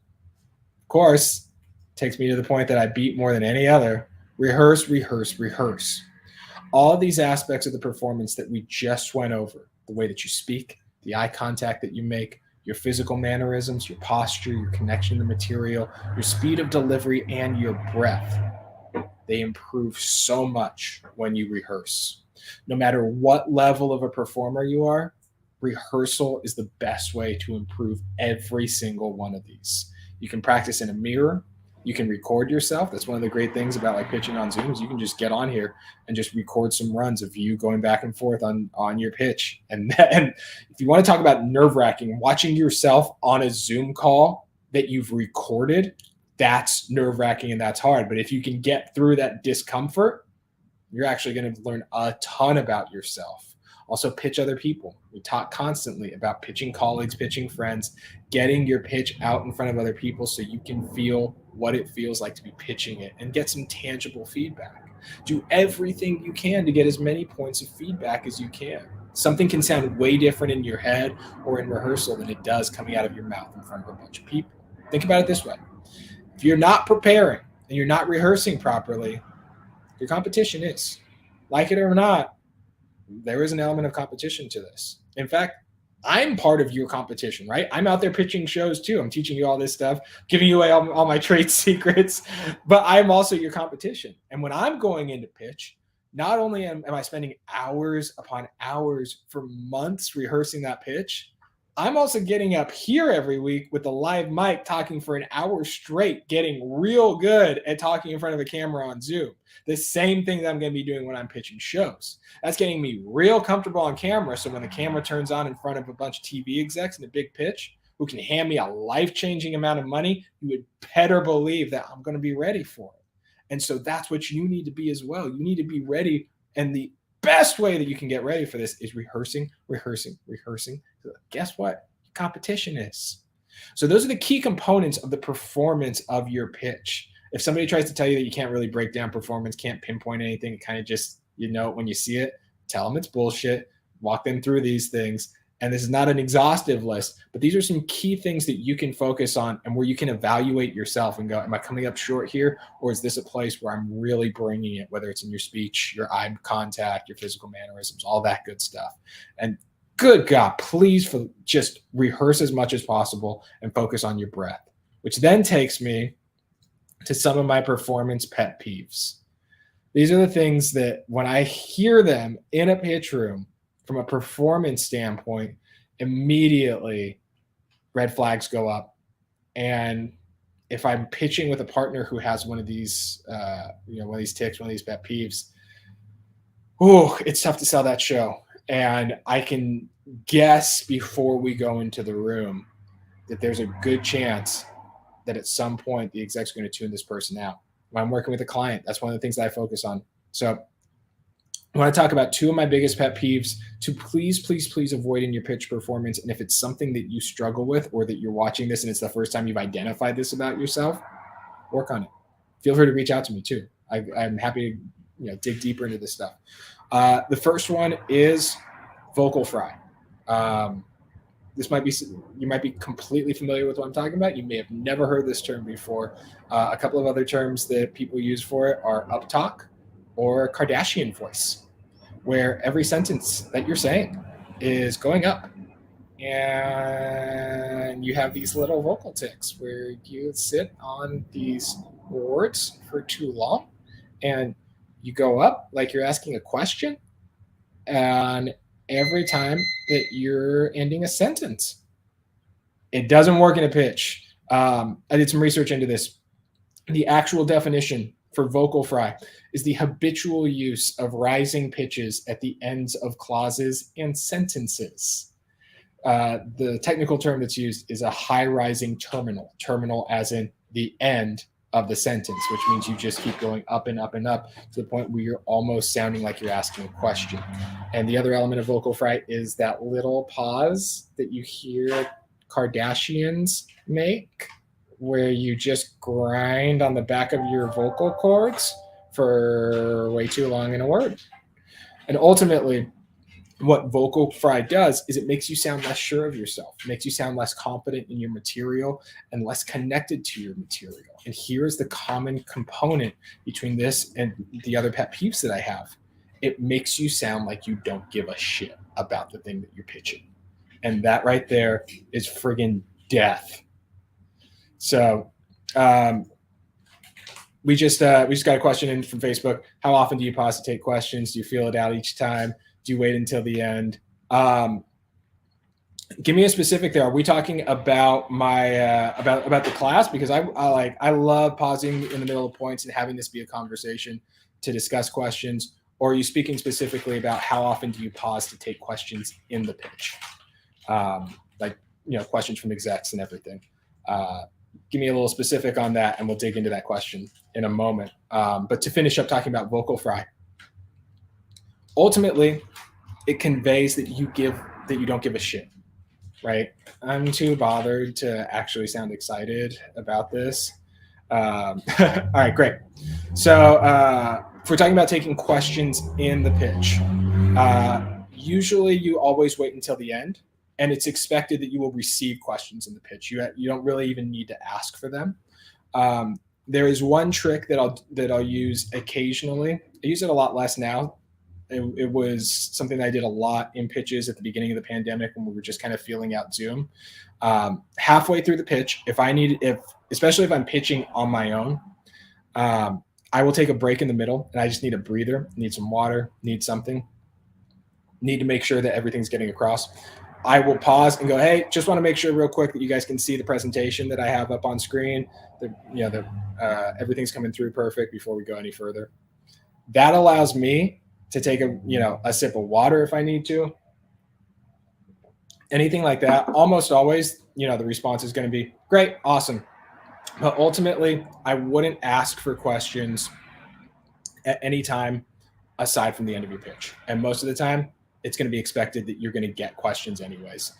Of course, takes me to the point that I beat more than any other. Rehearse, rehearse, rehearse. All these aspects of the performance that we just went over, the way that you speak, the eye contact that you make, your physical mannerisms, your posture, your connection to the material, your speed of delivery, and your breath. They improve so much when you rehearse. No matter what level of a performer you are, rehearsal is the best way to improve every single one of these. You can practice in a mirror. You can record yourself. That's one of the great things about like pitching on Zoom is you can just get on here and just record some runs of you going back and forth on your pitch. And then if you want to talk about nerve-wracking, watching yourself on a Zoom call that you've recorded, that's nerve-wracking and that's hard. But if you can get through that discomfort, you're actually going to learn a ton about yourself. Also, pitch other people. We talk constantly about pitching colleagues, pitching friends, getting your pitch out in front of other people so you can feel what it feels like to be pitching it and get some tangible feedback. Do everything you can to get as many points of feedback as you can. Something can sound way different in your head or in rehearsal than it does coming out of your mouth in front of a bunch of people. Think about it this way. If you're not preparing and you're not rehearsing properly, your competition is. Like it or not, there is an element of competition to this. In fact, I'm part of your competition, right? I'm out there pitching shows too. I'm teaching you all this stuff, giving you away all my trade secrets, but I'm also your competition. And when I'm going into pitch, not only am I spending hours upon hours for months rehearsing that pitch, I'm also getting up here every week with a live mic talking for an hour straight, getting real good at talking in front of a camera on Zoom. The same thing that I'm going to be doing when I'm pitching shows. That's getting me real comfortable on camera. So when the camera turns on in front of a bunch of TV execs in a big pitch who can hand me a life-changing amount of money, you would better believe that I'm going to be ready for it. And so that's what you need to be as well. You need to be ready. And the best way that you can get ready for this is rehearsing. Guess what? Competition is. So those are the key components of the performance of your pitch. If somebody tries to tell you that you can't really break down performance, can't pinpoint anything, kind of just, you know it when you see it, tell them it's bullshit, walk them through these things. And this is not an exhaustive list, but these are some key things that you can focus on and where you can evaluate yourself and go, am I coming up short here? Or is this a place where I'm really bringing it, whether it's in your speech, your eye contact, your physical mannerisms, all that good stuff. And good God, please just rehearse as much as possible and focus on your breath, which then takes me to some of my performance pet peeves. These are the things that when I hear them in a pitch room from a performance standpoint, immediately red flags go up. And if I'm pitching with a partner who has one of these, one of these tics, one of these pet peeves, it's tough to sell that show. And I can guess before we go into the room that there's a good chance that at some point the exec's going to tune this person out. When I'm working with a client, that's one of the things that I focus on. So I want to talk about two of my biggest pet peeves to please avoid in your pitch performance. And if it's something that you struggle with or that you're watching this and it's the first time you've identified this about yourself, work on it. Feel free to reach out to me too. I'm happy to dig deeper into this stuff. The first one is vocal fry. You might be completely familiar with what I'm talking about. You may have never heard this term before. A couple of other terms that people use for it are uptalk or Kardashian voice, where every sentence that you're saying is going up. And you have these little vocal tics where you sit on these words for too long and you go up like you're asking a question. And every time that you're ending a sentence, it doesn't work in a pitch. I did some research into this. The actual definition for vocal fry is the habitual use of rising pitches at the ends of clauses and sentences. The technical term that's used is a high rising terminal. Terminal as in the end of the sentence, which means you just keep going up and up and up to the point where you're almost sounding like you're asking a question. And the other element of vocal fry is that little pause that you hear Kardashians make, where you just grind on the back of your vocal cords for way too long in a word. And ultimately, what vocal fry does is it makes you sound less sure of yourself. It makes you sound less confident in your material and less connected to your material. And here's the common component between this and the other pet peeves that I have. It makes you sound like you don't give a shit about the thing that you're pitching. And that right there is friggin' death. So we just got a question in from Facebook. How often do you pause to take questions? Do you feel it out each time? Do you wait until the end? Give me a specific there. Are we talking about my about the class? Because I love pausing in the middle of points and having this be a conversation to discuss questions. Or are you speaking specifically about how often do you pause to take questions in the pitch? Like, questions from execs and everything. Give me a little specific on that, and we'll dig into that question in a moment. But to finish up talking about vocal fry, ultimately, it conveys that you don't give a shit, right? I'm too bothered to actually sound excited about this. All right, great. So if we're talking about taking questions in the pitch, usually you always wait until the end, and it's expected that you will receive questions in the pitch. You don't really even need to ask for them. There is one trick that I'll use occasionally. I use it a lot less now. It was something that I did a lot in pitches at the beginning of the pandemic when we were just kind of feeling out Zoom. Halfway through the pitch, especially if I'm pitching on my own, I will take a break in the middle, and I just need a breather, need some water, need something, need to make sure that everything's getting across. I will pause and go, hey, just want to make sure real quick that you guys can see the presentation that I have up on screen. Everything's coming through perfect before we go any further. That allows me to take a sip of water if I need to. Anything like that. Almost always, the response is going to be great, awesome. But ultimately, I wouldn't ask for questions at any time aside from the end of your pitch. And most of the time, it's going to be expected that you're going to get questions anyways.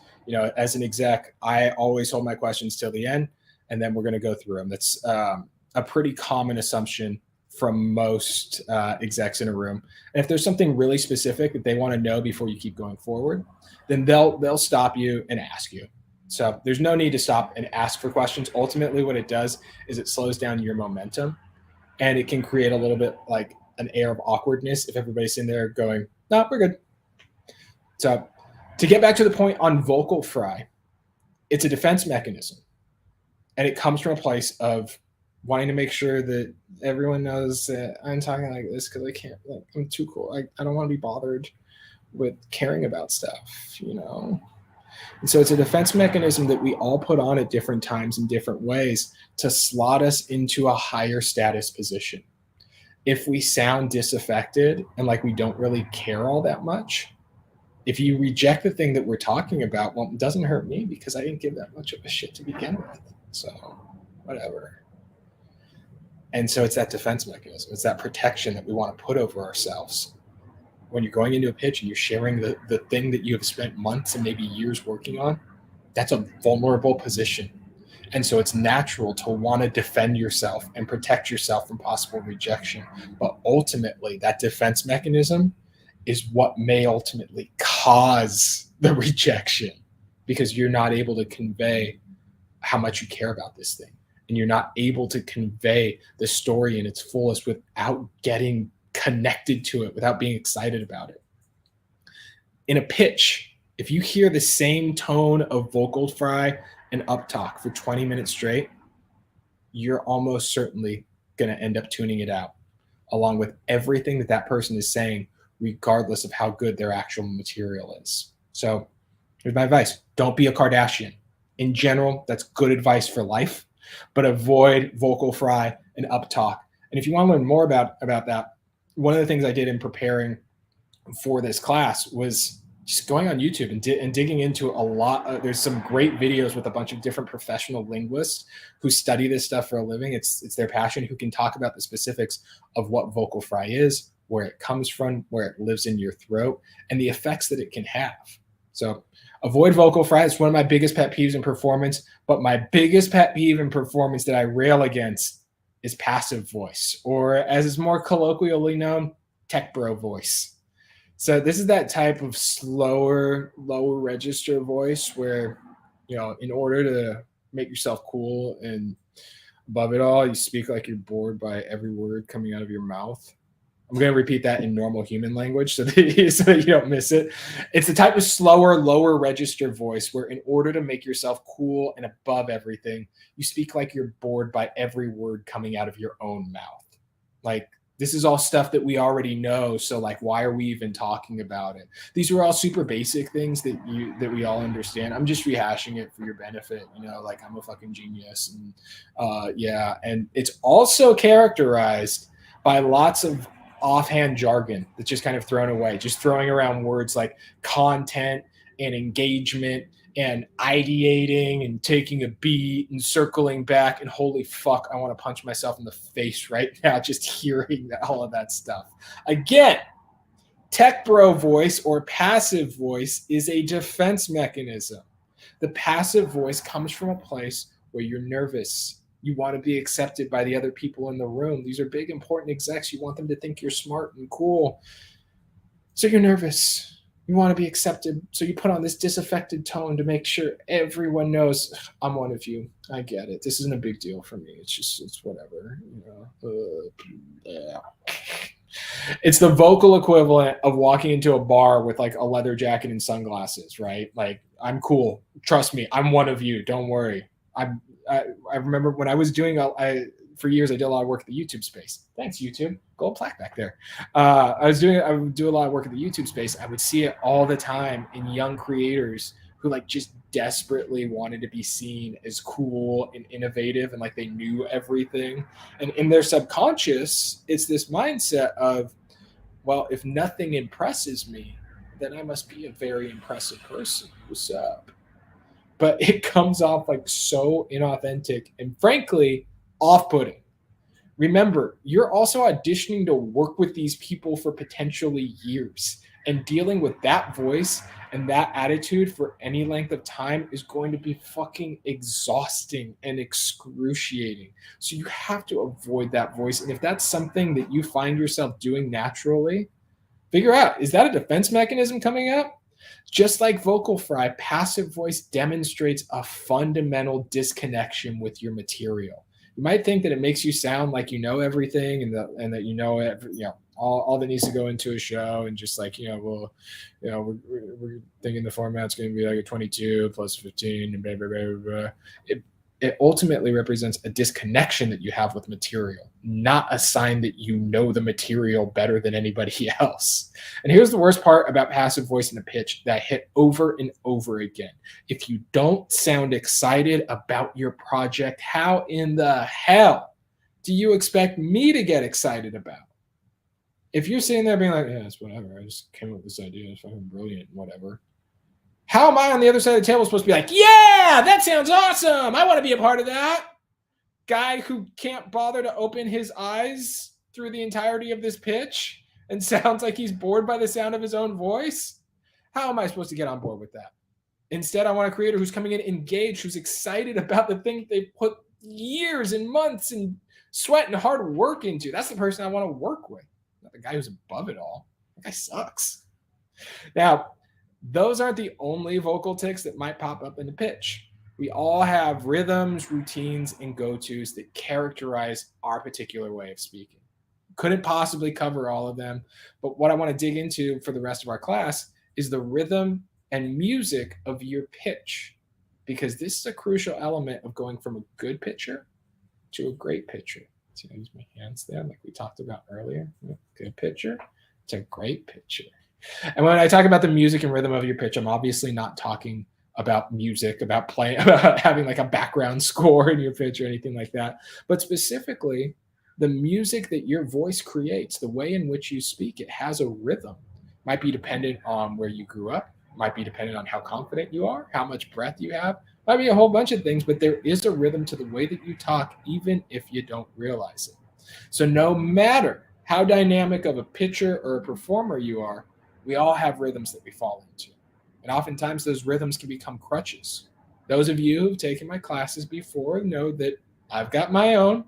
As an exec, I always hold my questions till the end, and then we're going to go through them. That's a pretty common assumption from most execs in a room. And if there's something really specific that they want to know before you keep going forward, then they'll stop you and ask you. So there's no need to stop and ask for questions. Ultimately, what it does is it slows down your momentum, and it can create a little bit like an air of awkwardness if everybody's in there going, no, we're good. So to get back to the point on vocal fry, it's a defense mechanism, and it comes from a place of wanting to make sure that everyone knows that I'm talking like this because I can't, I'm too cool. I don't want to be bothered with caring about stuff, And so it's a defense mechanism that we all put on at different times in different ways to slot us into a higher status position. If we sound disaffected and like we don't really care all that much, if you reject the thing that we're talking about, well, it doesn't hurt me because I didn't give that much of a shit to begin with. So whatever. And so it's that defense mechanism. It's that protection that we want to put over ourselves. When you're going into a pitch and you're sharing the thing that you have spent months and maybe years working on, that's a vulnerable position. And so it's natural to want to defend yourself and protect yourself from possible rejection. But ultimately, that defense mechanism is what may ultimately cause the rejection, because you're not able to convey how much you care about this thing. And you're not able to convey the story in its fullest without getting connected to it, without being excited about it. In a pitch, if you hear the same tone of vocal fry and uptalk for 20 minutes straight, you're almost certainly going to end up tuning it out, along with everything that person is saying, regardless of how good their actual material is. So here's my advice. Don't be a Kardashian. In general, that's good advice for life, but avoid vocal fry and uptalk. And if you want to learn more about that, one of the things I did in preparing for this class was just going on YouTube and digging into a lot. There's some great videos with a bunch of different professional linguists who study this stuff for a living. It's their passion, who can talk about the specifics of what vocal fry is, where it comes from, where it lives in your throat, and the effects that it can have. So avoid vocal fry. It's one of my biggest pet peeves in performance, but my biggest pet peeve in performance that I rail against is passive voice, or as is more colloquially known, tech bro voice. So this is that type of slower, lower register voice where, in order to make yourself cool and above it all, you speak like you're bored by every word coming out of your mouth. I'm going to repeat that in normal human language so that you don't miss it. It's the type of slower, lower register voice where, in order to make yourself cool and above everything, you speak like you're bored by every word coming out of your own mouth. Like, this is all stuff that we already know. So, like, why are we even talking about it? These are all super basic things that we all understand. I'm just rehashing it for your benefit. Like, I'm a fucking genius, and yeah. And it's also characterized by lots of offhand jargon that's just kind of thrown away, just throwing around words like content and engagement and ideating and taking a beat and circling back. And holy fuck, I want to punch myself in the face right now just hearing all of that stuff. Again, tech bro voice or passive voice is a defense mechanism. The passive voice comes from a place where you're nervous. You want to be accepted by the other people in the room. These are big, important execs. You want them to think you're smart and cool. So you're nervous. You want to be accepted. So you put on this disaffected tone to make sure everyone knows I'm one of you. I get it. This isn't a big deal for me. It's whatever. Yeah. It's the vocal equivalent of walking into a bar with like a leather jacket and sunglasses, right? Like, I'm cool. Trust me. I'm one of you. Don't worry. I remember when I was doing for years, I did a lot of work at the YouTube space. Thanks, YouTube. Gold plaque back there. I would do a lot of work at the YouTube space. I would see it all the time in young creators who like just desperately wanted to be seen as cool and innovative and like they knew everything. And in their subconscious, it's this mindset of, well, if nothing impresses me, then I must be a very impressive person. What's up? But it comes off like so inauthentic and frankly off-putting. Remember, you're also auditioning to work with these people for potentially years, and dealing with that voice and that attitude for any length of time is going to be fucking exhausting and excruciating. So you have to avoid that voice. And if that's something that you find yourself doing naturally, figure out, is that a defense mechanism coming up? Just like vocal fry, passive voice demonstrates a fundamental disconnection with your material. You might think that it makes you sound like you know everything and that you know all that needs to go into a show, and just like we're thinking the format's going to be like a 22 plus 15 and blah blah blah blah. It ultimately represents a disconnection that you have with material, not a sign that you know the material better than anybody else. And here's the worst part about passive voice in a pitch that I hit over and over again. If you don't sound excited about your project, how in the hell do you expect me to get excited about? If you're sitting there being like, yeah, it's whatever, I just came up with this idea, it's fucking brilliant, whatever. How am I on the other side of the table supposed to be like, yeah, that sounds awesome, I want to be a part of that? Guy who can't bother to open his eyes through the entirety of this pitch and sounds like he's bored by the sound of his own voice? How am I supposed to get on board with that? Instead, I want a creator who's coming in engaged, who's excited about the thing they put years and months and sweat and hard work into. That's the person I want to work with, not the guy who's above it all. That guy sucks. Now, those aren't the only vocal tics that might pop up in the pitch. We all have rhythms, routines, and go-tos that characterize our particular way of speaking. Couldn't possibly cover all of them, but what I want to dig into for the rest of our class is the rhythm and music of your pitch, because this is a crucial element of going from a good pitcher to a great pitcher. See, I use my hands there like we talked about earlier. Good pitcher to great pitcher. And when I talk about the music and rhythm of your pitch, I'm obviously not talking about music, about playing, about having like a background score in your pitch or anything like that, but specifically the music that your voice creates, the way in which you speak, it has a rhythm. Might be dependent on where you grew up, might be dependent on how confident you are, how much breath you have, might be a whole bunch of things, but there is a rhythm to the way that you talk, even if you don't realize it. So no matter how dynamic of a pitcher or a performer you are, we all have rhythms that we fall into. And oftentimes those rhythms can become crutches. Those of you who've taken my classes before know that I've got my own.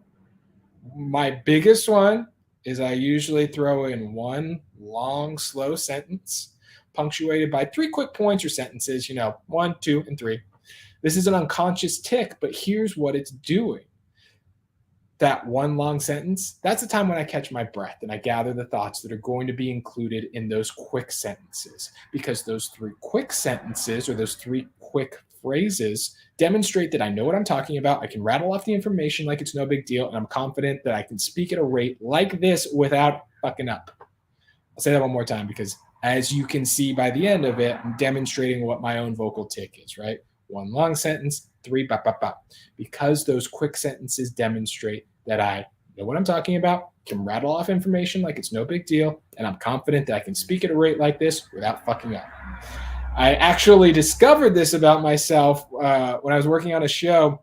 My biggest one is I usually throw in one long, slow sentence punctuated by 3 quick points or sentences, 1, 2, and 3. This is an unconscious tic, but here's what it's doing. that one long sentence, that's the time when I catch my breath and I gather the thoughts that are going to be included in those quick sentences, because those 3 quick sentences or those 3 quick phrases demonstrate that I know what I'm talking about. I can rattle off the information like it's no big deal, and I'm confident that I can speak at a rate like this without fucking up. I'll say that one more time, because as you can see by the end of it, I'm demonstrating what my own vocal tick is, right? 1 long sentence, 3 bop, bop, bop. Because those quick sentences demonstrate that I know what I'm talking about, can rattle off information like it's no big deal, and I'm confident that I can speak at a rate like this without fucking up. I actually discovered this about myself when I was working on a show,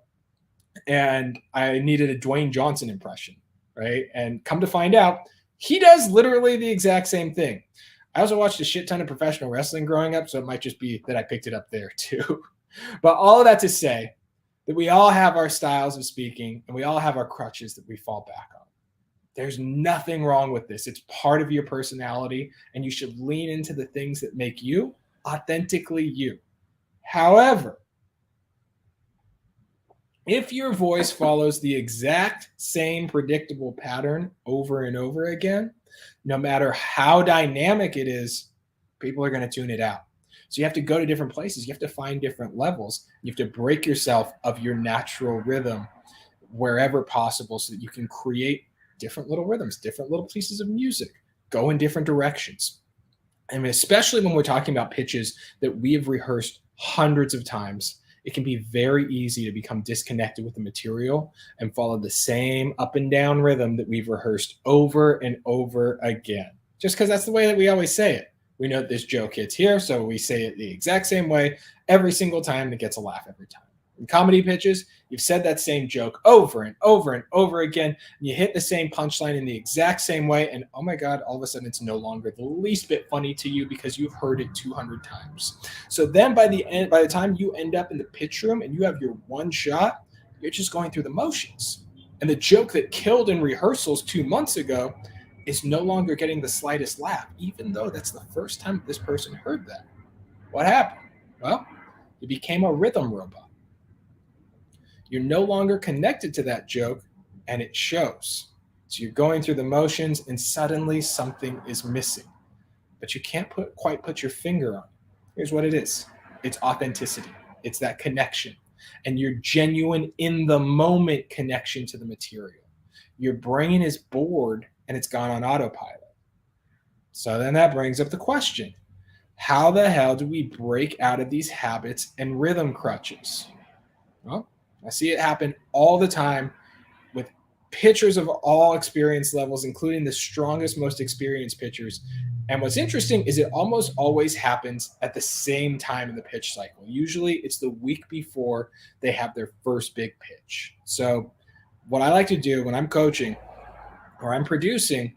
and I needed a Dwayne Johnson impression, right? And come to find out, he does literally the exact same thing. I also watched a shit ton of professional wrestling growing up, so it might just be that I picked it up there too. But all of that to say that we all have our styles of speaking, and we all have our crutches that we fall back on. There's nothing wrong with this. It's part of your personality, and you should lean into the things that make you authentically you. However, if your voice follows the exact same predictable pattern over and over again, no matter how dynamic it is, people are going to tune it out. So you have to go to different places. You have to find different levels. You have to break yourself of your natural rhythm wherever possible, so that you can create different little rhythms, different little pieces of music, go in different directions. I mean, especially when we're talking about pitches that we have rehearsed hundreds of times, it can be very easy to become disconnected with the material and follow the same up and down rhythm that we've rehearsed over and over again, just because that's the way that we always say it. We know that this joke hits here, so we say it the exact same way every single time, and it gets a laugh every time. In comedy pitches, you've said that same joke over and over and over again, and you hit the same punchline in the exact same way, and oh my God, all of a sudden it's no longer the least bit funny to you because you've heard it 200 times. So then by the time you end up in the pitch room and you have your one shot, you're just going through the motions. And the joke that killed in rehearsals 2 months ago is no longer getting the slightest laugh, even though that's the first time this person heard that. What happened? Well, you became a rhythm robot. You're no longer connected to that joke, and it shows. So you're going through the motions, and suddenly something is missing. But you can't quite put your finger on it. Here's what it is. It's authenticity. It's that connection. And your genuine, in the moment connection to the material. Your brain is bored, and it's gone on autopilot. So then that brings up the question. How the hell do we break out of these habits and rhythm crutches? Well, I see it happen all the time with pitchers of all experience levels, including the strongest, most experienced pitchers. And what's interesting is it almost always happens at the same time in the pitch cycle. Usually it's the week before they have their first big pitch. So what I like to do when I'm coaching or I'm producing,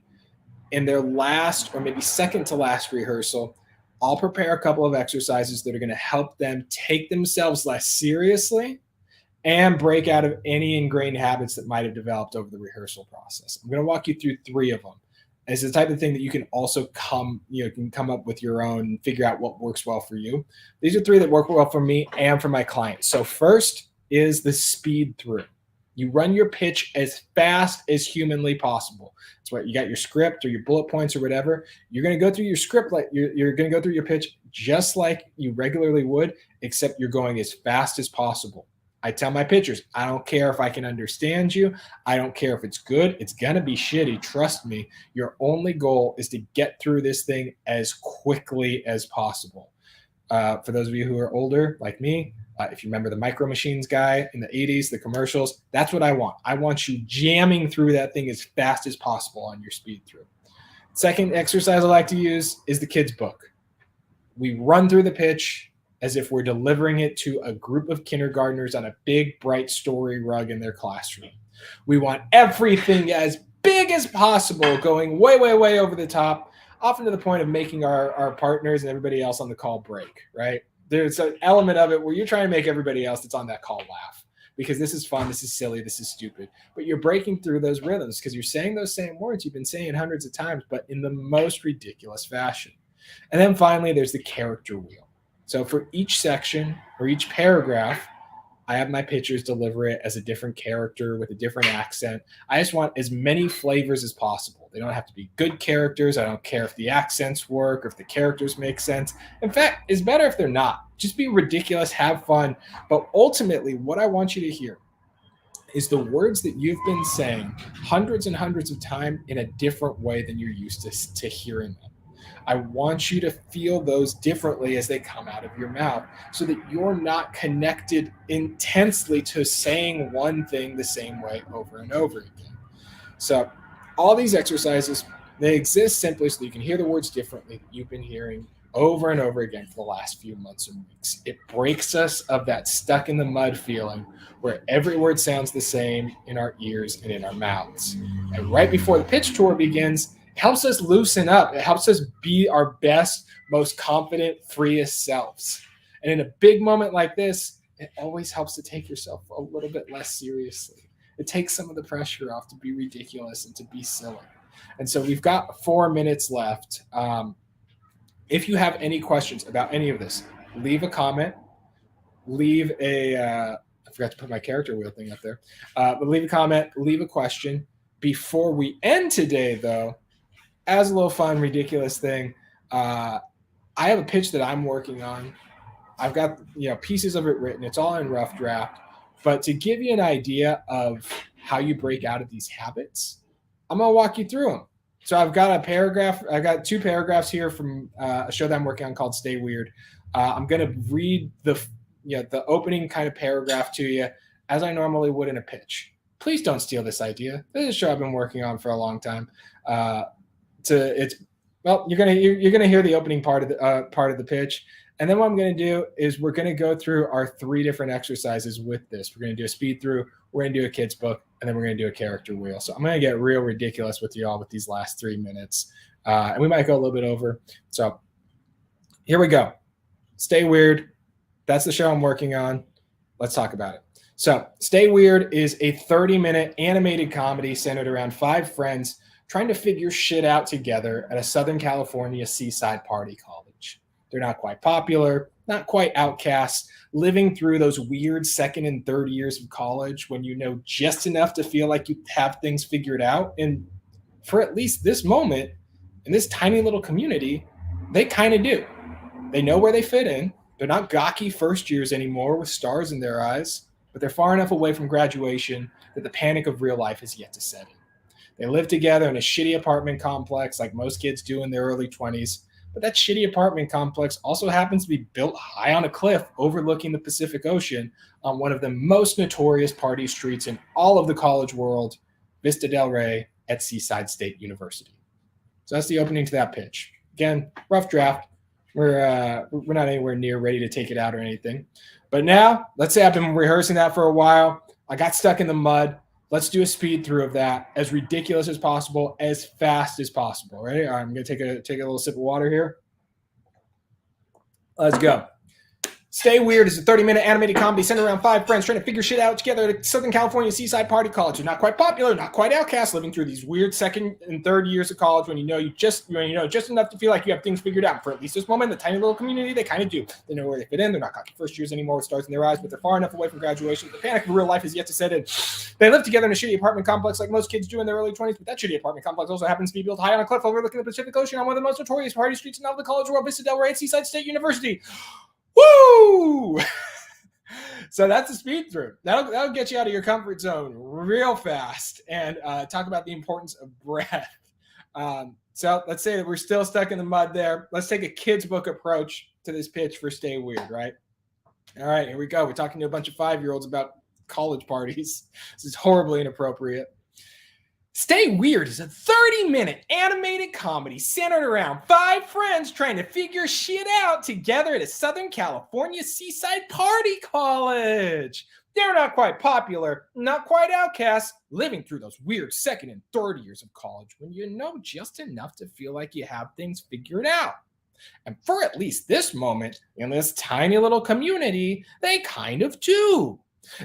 in their last or maybe second to last rehearsal, I'll prepare a couple of exercises that are going to help them take themselves less seriously and break out of any ingrained habits that might have developed over the rehearsal process. I'm going to walk you through 3 of them. It's the type of thing that you can also come up with your own and figure out what works well for you. These are 3 that work well for me and for my clients. So first is the speed through. You run your pitch as fast as humanly possible. That's what you got, your script or your bullet points or whatever. You're going to go through your script like you're going to go through your pitch just like you regularly would, except you're going as fast as possible. I tell my pitchers, I don't care if I can understand you. I don't care if it's good. It's going to be shitty. Trust me. Your only goal is to get through this thing as quickly as possible. For those of you who are older, like me, if you remember the Micro Machines guy in the 80s, the commercials, that's what I want. I want you jamming through that thing as fast as possible on your speed through. Second exercise I like to use is the kids' book. We run through the pitch as if we're delivering it to a group of kindergartners on a big, bright story rug in their classroom. We want everything as big as possible, going way, way, way over the top, often to the point of making our partners and everybody else on the call break, right? There's an element of it where you're trying to make everybody else that's on that call laugh because this is fun, this is silly, this is stupid. But you're breaking through those rhythms because you're saying those same words you've been saying hundreds of times, but in the most ridiculous fashion. And then finally, there's the character wheel. So for each section or each paragraph, I have my pitchers deliver it as a different character with a different accent. I just want as many flavors as possible. They don't have to be good characters. I don't care if the accents work or if the characters make sense. In fact, it's better if they're not. Just be ridiculous, have fun. But ultimately, what I want you to hear is the words that you've been saying hundreds and hundreds of times in a different way than you're used to hearing them. I want you to feel those differently as they come out of your mouth so that you're not connected intensely to saying one thing the same way over and over again. So, all these exercises, they exist simply so that you can hear the words differently that you've been hearing over and over again for the last few months and weeks. It breaks us of that stuck in the mud feeling where every word sounds the same in our ears and in our mouths. And right before the pitch tour begins, it helps us loosen up. It helps us be our best, most confident, freest selves. And in a big moment like this, it always helps to take yourself a little bit less seriously. It takes some of the pressure off to be ridiculous and to be silly. And so we've got 4 minutes left. If you have any questions about any of this, leave a comment. Leave I forgot to put my character wheel thing up there. But leave a comment, leave a question. Before we end today, though, as a little fun, ridiculous thing, I have a pitch that I'm working on. I've got pieces of it written. It's all in rough draft. But to give you an idea of how you break out of these habits, I'm going to walk you through them. So I've got a paragraph. I've got 2 paragraphs here from a show that I'm working on called Stay Weird. I'm going to read the opening kind of paragraph to you as I normally would in a pitch. Please don't steal this idea. This is a show I've been working on for a long time. You're gonna hear the opening part of the pitch, and then what I'm gonna do is we're gonna go through our 3 different exercises with this. We're gonna do a speed through, we're gonna do a kid's book, and then we're gonna do a character wheel. So I'm gonna get real ridiculous with you all with these last 3 minutes, and we might go a little bit over. So here we go. Stay Weird. That's the show I'm working on. Let's talk about it. So Stay Weird is a 30-minute animated comedy centered around 5 friends trying to figure shit out together at a Southern California seaside party college. They're not quite popular, not quite outcasts, living through those weird second and third years of college when you know just enough to feel like you have things figured out. And for at least this moment, in this tiny little community, they kind of do. They know where they fit in. They're not gawky first years anymore with stars in their eyes, but they're far enough away from graduation that the panic of real life is yet to set in. They live together in a shitty apartment complex like most kids do in their early 20s, but that shitty apartment complex also happens to be built high on a cliff overlooking the Pacific Ocean on one of the most notorious party streets in all of the college world, Vista del Rey at Seaside State University. So that's the opening to that pitch. Again, rough draft. We're not anywhere near ready to take it out or anything. But now, let's say I've been rehearsing that for a while. I got stuck in the mud. Let's do a speed through of that, as ridiculous as possible, as fast as possible. Ready? All right, I'm going to take a little sip of water here. Let's go. Stay Weird is a 30-minute animated comedy centered around 5 friends trying to figure shit out together at Southern California seaside party college. They're not quite popular, not quite outcasts, living through these weird second and third years of college when you know just enough to feel like you have things figured out. For at least this moment, the tiny little community, they kind of do. They know where they fit in. They're not cocky first years anymore with stars in their eyes, but they're far enough away from graduation. The panic of real life is yet to set in. They live together in a shitty apartment complex like most kids do in their early 20s, but that shitty apartment complex also happens to be built high on a cliff overlooking the Pacific Ocean on one of the most notorious party streets in all of the college world, Vista del Rey at Seaside State University. Woo! So that's a speed through. That'll get you out of your comfort zone real fast and talk about the importance of breath. So let's say that we're still stuck in the mud there. Let's take a kid's book approach to this pitch for Stay Weird, right? All right, here we go. We're talking to a bunch of 5-year-olds about college parties. This is horribly inappropriate. Stay Weird is a 30-minute animated comedy centered around 5 friends trying to figure shit out together at a Southern California seaside party college. They're not quite popular, not quite outcasts, living through those weird second and third years of college when you know just enough to feel like you have things figured out. And for at least this moment in this tiny little community, they kind of do.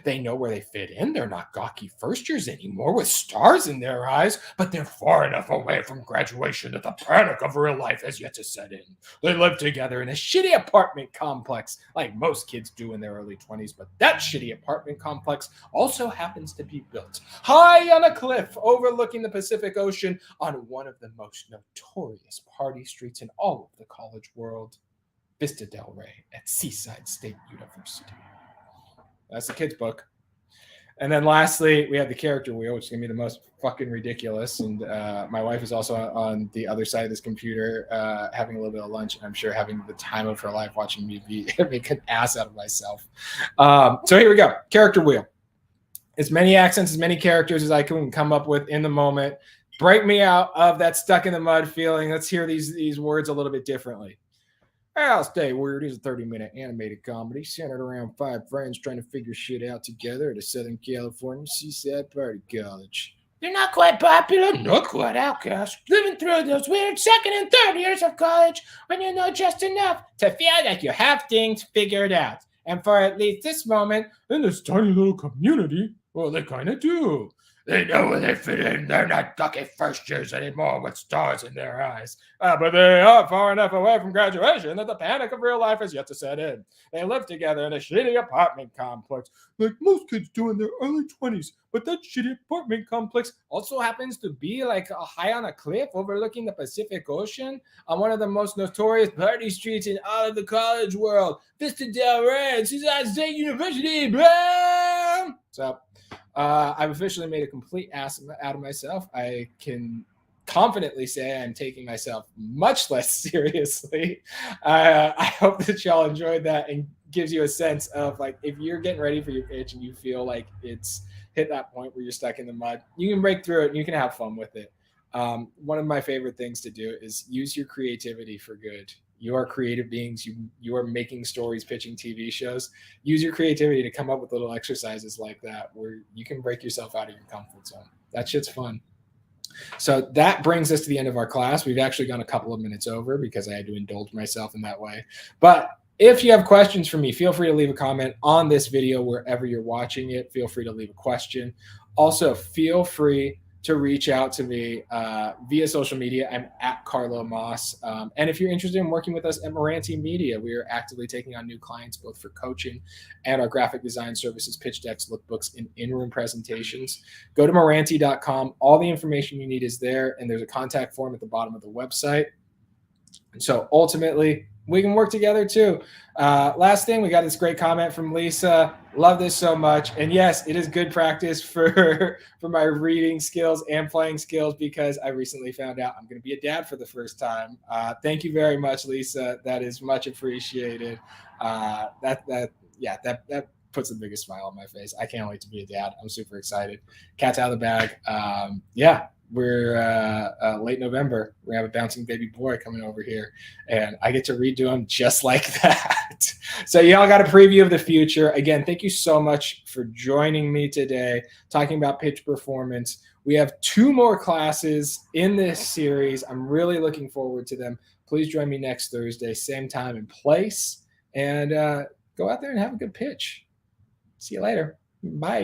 They know where they fit in. They're not gawky first years anymore with stars in their eyes, but they're far enough away from graduation that the panic of real life has yet to set in. They live together in a shitty apartment complex, like most kids do in their early 20s, but that shitty apartment complex also happens to be built high on a cliff overlooking the Pacific Ocean on one of the most notorious party streets in all of the college world, Vista Del Rey at Seaside State University. That's the kid's book. And then lastly, we have the character wheel, which is going to be the most fucking ridiculous. And my wife is also on the other side of this computer having a little bit of lunch, and I'm sure having the time of her life watching me make an ass out of myself. So here we go. Character wheel. As many accents, as many characters as I can come up with in the moment. Break me out of that stuck in the mud feeling. Let's hear these words a little bit differently. I'll Stay Weird is a 30-minute animated comedy centered around 5 friends trying to figure shit out together at a Southern California seaside party college. They're not quite popular, not quite outcast, living through those weird second and third years of college when you know just enough to feel like you have things figured out. And for at least this moment, in this tiny little community, well, they kind of do. They know where they fit in. They're not ducky first years anymore with stars in their eyes. But they are far enough away from graduation that the panic of real life is yet to set in. They live together in a shitty apartment complex, like most kids do in their early 20s. But that shitty apartment complex also happens to be like high on a cliff overlooking the Pacific Ocean on one of the most notorious party streets in all of the college world, Vista Del Rey, Seaside State University. Blah! So I've officially made a complete ass out of myself. I can confidently say I'm taking myself much less seriously. I hope that y'all enjoyed that and gives you a sense of like if you're getting ready for your pitch and you feel like it's hit that point where you're stuck in the mud, you can break through it and you can have fun with it. One of my favorite things to do is use your creativity for good. You are creative beings. You are making stories, pitching TV shows. Use your creativity to come up with little exercises like that where you can break yourself out of your comfort zone. That shit's fun. So that brings us to the end of our class. We've actually gone a couple of minutes over because I had to indulge myself in that way. But if you have questions for me, feel free to leave a comment on this video wherever you're watching it. Feel free to leave a question. Also, feel free to reach out to me via social media. I'm at Carlo Moss. And if you're interested in working with us at Moranti Media, we are actively taking on new clients, both for coaching and our graphic design services, pitch decks, lookbooks, and in-room presentations. Go to Moranti.com. All the information you need is there, and there's a contact form at the bottom of the website. And so ultimately, we can work together too. Last thing, we got this great comment from Lisa. Love this so much. And yes, it is good practice for my reading skills and playing skills because I recently found out I'm going to be a dad for the first time. Thank you very much, Lisa. That is much appreciated. That puts the biggest smile on my face. I can't wait to be a dad. I'm super excited. Cat's out of the bag. We're late November. We have a bouncing baby boy coming over here, and I get to read to him just like that. So y'all got a preview of the future. Again, thank you so much for joining me today, talking about pitch performance. We have 2 more classes in this series. I'm really looking forward to them. Please join me next Thursday, same time and place, and go out there and have a good pitch. See you later. Bye.